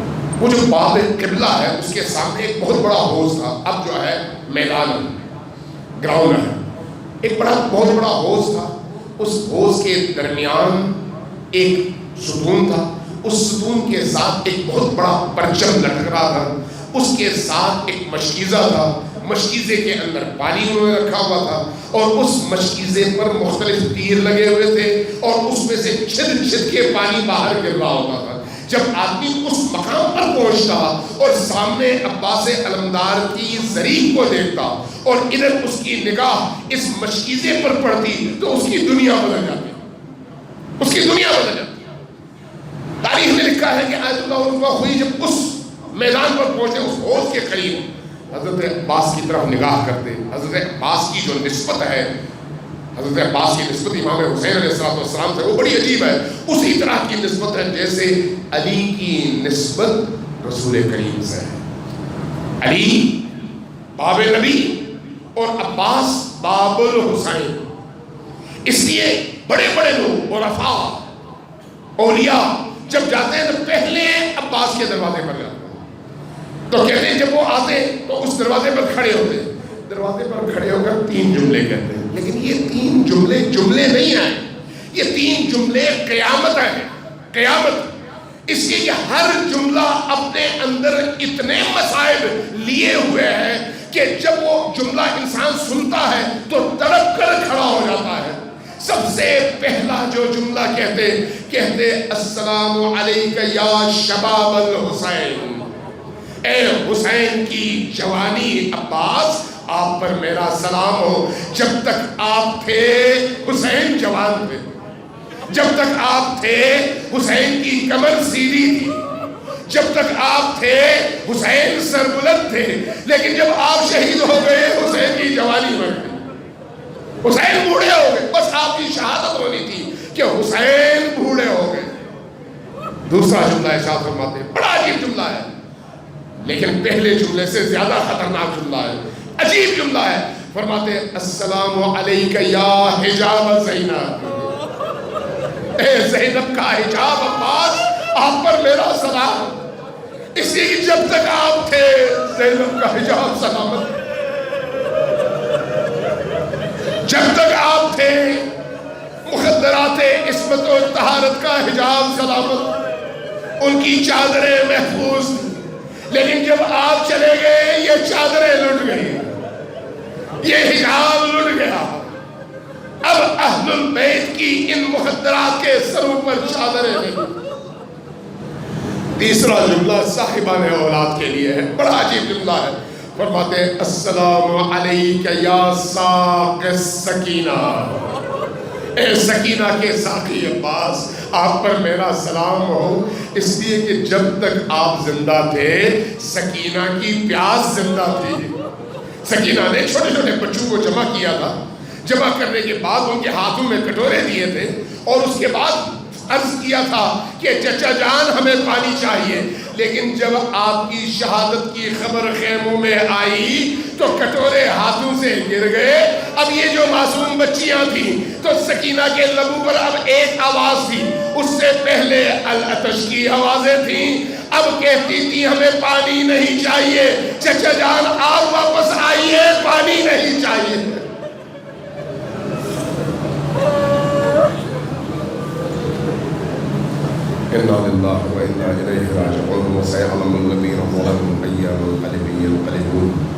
وہ جو باب قبلہ ہے اس کے سامنے ایک بہت بڑا حوض تھا. اب جو ہے میدان, گراؤنڈ ہے, ایک بہت بڑا حوض تھا. اس حوض کے درمیان ایک ستون تھا, اس ستون کے ساتھ ایک بہت بڑا پرچم لٹک رہا تھا, اس کے ساتھ ایک مشکیزہ تھا, مشکیزے کے اندر پانی انہوں نے رکھا ہوا تھا, اور اس مشکیزے پر مختلف تیر لگے ہوئے تھے, اور اس میں سے چھد چھد کے پانی باہر گر رہا ہوتا تھا. جب آدمی اس مقام پر پہنچتا اور سامنے عباس علمدار کی ظریف کو دیکھتا اور ادھر اس کی نگاہ اس مشکیزے پر پڑتی تو اس کی دنیا بدل جاتی, اس کی دنیا بدل جاتی. تاریخ میں لکھا ہے کہ آیت اللہ العظمیٰ ہوئی جب اس میدان پر پہنچے, اس حوض کے قریب حضرت عباس کی طرف نگاہ کرتے. حضرت عباس کی جو نسبت ہے, حضرت عباس کی نسبت امام حسین علیہ السلام سے, وہ بڑی عجیب ہے. اسی طرح کی نسبت ہے جیسے علی کی نسبت رسول کریم سے ہے. علی باب نبی اور عباس باب الحسین. اس لیے بڑے بڑے لوگ, عرفاء, اولیاء جب جاتے ہیں تو پہلے عباس کے دروازے پر جاتے ہیں. تو کہتے ہیں جب وہ آتے تو اس دروازے پر کھڑے ہوتے ہیں, دروازے پر کھڑے ہو کر 3 جملے کہتے ہیں. لیکن یہ 3 جملے نہیں ہیں, یہ 3 جملے قیامت ہیں, قیامت. اس لیے کہ ہر جملہ اپنے اندر اتنے مسائل لیے ہوئے ہیں کہ جب وہ جملہ انسان سنتا ہے تو تڑپ کر کھڑا ہو جاتا ہے. سب سے پہلا جو جملہ کہتے السلام علیک یا شباب الحسین, اے حسین کی جوانی عباس, آپ پر میرا سلام ہو. جب تک آپ تھے حسین جوان تھے, جب تک آپ تھے حسین کی کمر سیدھی تھی, جب تک آپ تھے حسین سربلند تھے, لیکن جب آپ شہید ہو گئے حسین کی جوانی مر گئی, حسین بوڑھے ہو گئے. بس آپ کی شہادت ہونی تھی کہ حسین بوڑھے ہو گئے. دوسرا جملہ ارشاد فرماتے ہیں, بڑا عجیب جملہ ہے لیکن پہلے جملے سے زیادہ خطرناک جملہ ہے, عجیب جملہ ہے. فرماتے السلام علیک یا حجاب زینب, اے زینب کا حجاب عباس, آپ پر میرا سلام. اس لیے کہ جب تک آپ تھے زینب کا حجاب سلامت, جب تک آپ تھے مخدرات عصمت و طہارت کا حجاب سلامت, ان کی چادریں محفوظ. لیکن جب آپ چلے گئے یہ چادریں لٹ گئی, یہ حجاب لٹ گیا. اور اہل البیت کی ان مخدرات کے سروں پر چادریں نہیں۔ تیسرا جملہ صاحبان اولاد کے لیے ہے، بڑا عجیب جملہ ہے۔ فرماتے ہیں السلام علیک یا ساق السکینہ، اے سکینہ کے ساقی عباس، آپ پر میرا سلام ہو، اس لیے کہ جب تک آپ زندہ تھے سکینہ کی پیاس زندہ تھی۔ سکینہ نے چھوٹے چھوٹے بچوں کو جمع کیا تھا، جمع کرنے کے بعد ان کے ہاتھوں میں کٹورے دیے تھے اور اس کے بعد عرض کیا تھا کہ چچا جان ہمیں پانی چاہیے، لیکن جب آپ کی شہادت کی خبر خیموں میں آئی تو کٹورے ہاتھوں سے گر گئے۔ اب یہ جو معصوم بچیاں تھیں تو سکینہ کے لبوں پر اب ایک آواز تھی، اس سے پہلے العطش کی آوازیں تھیں، اب کہتی تھی ہمیں پانی نہیں چاہیے، چچا جان آپ واپس آئیے، پانی نہیں چاہیے۔ اِنَّا لِلَّهِ وَإِنَّا إِلَيْهِ رَاجِعُونَ وَسَيَعْلَمُ الَّذِينَ ظَلَمُوا أَيَّ مُنقَلِبٍ يَنقَلِبُونَ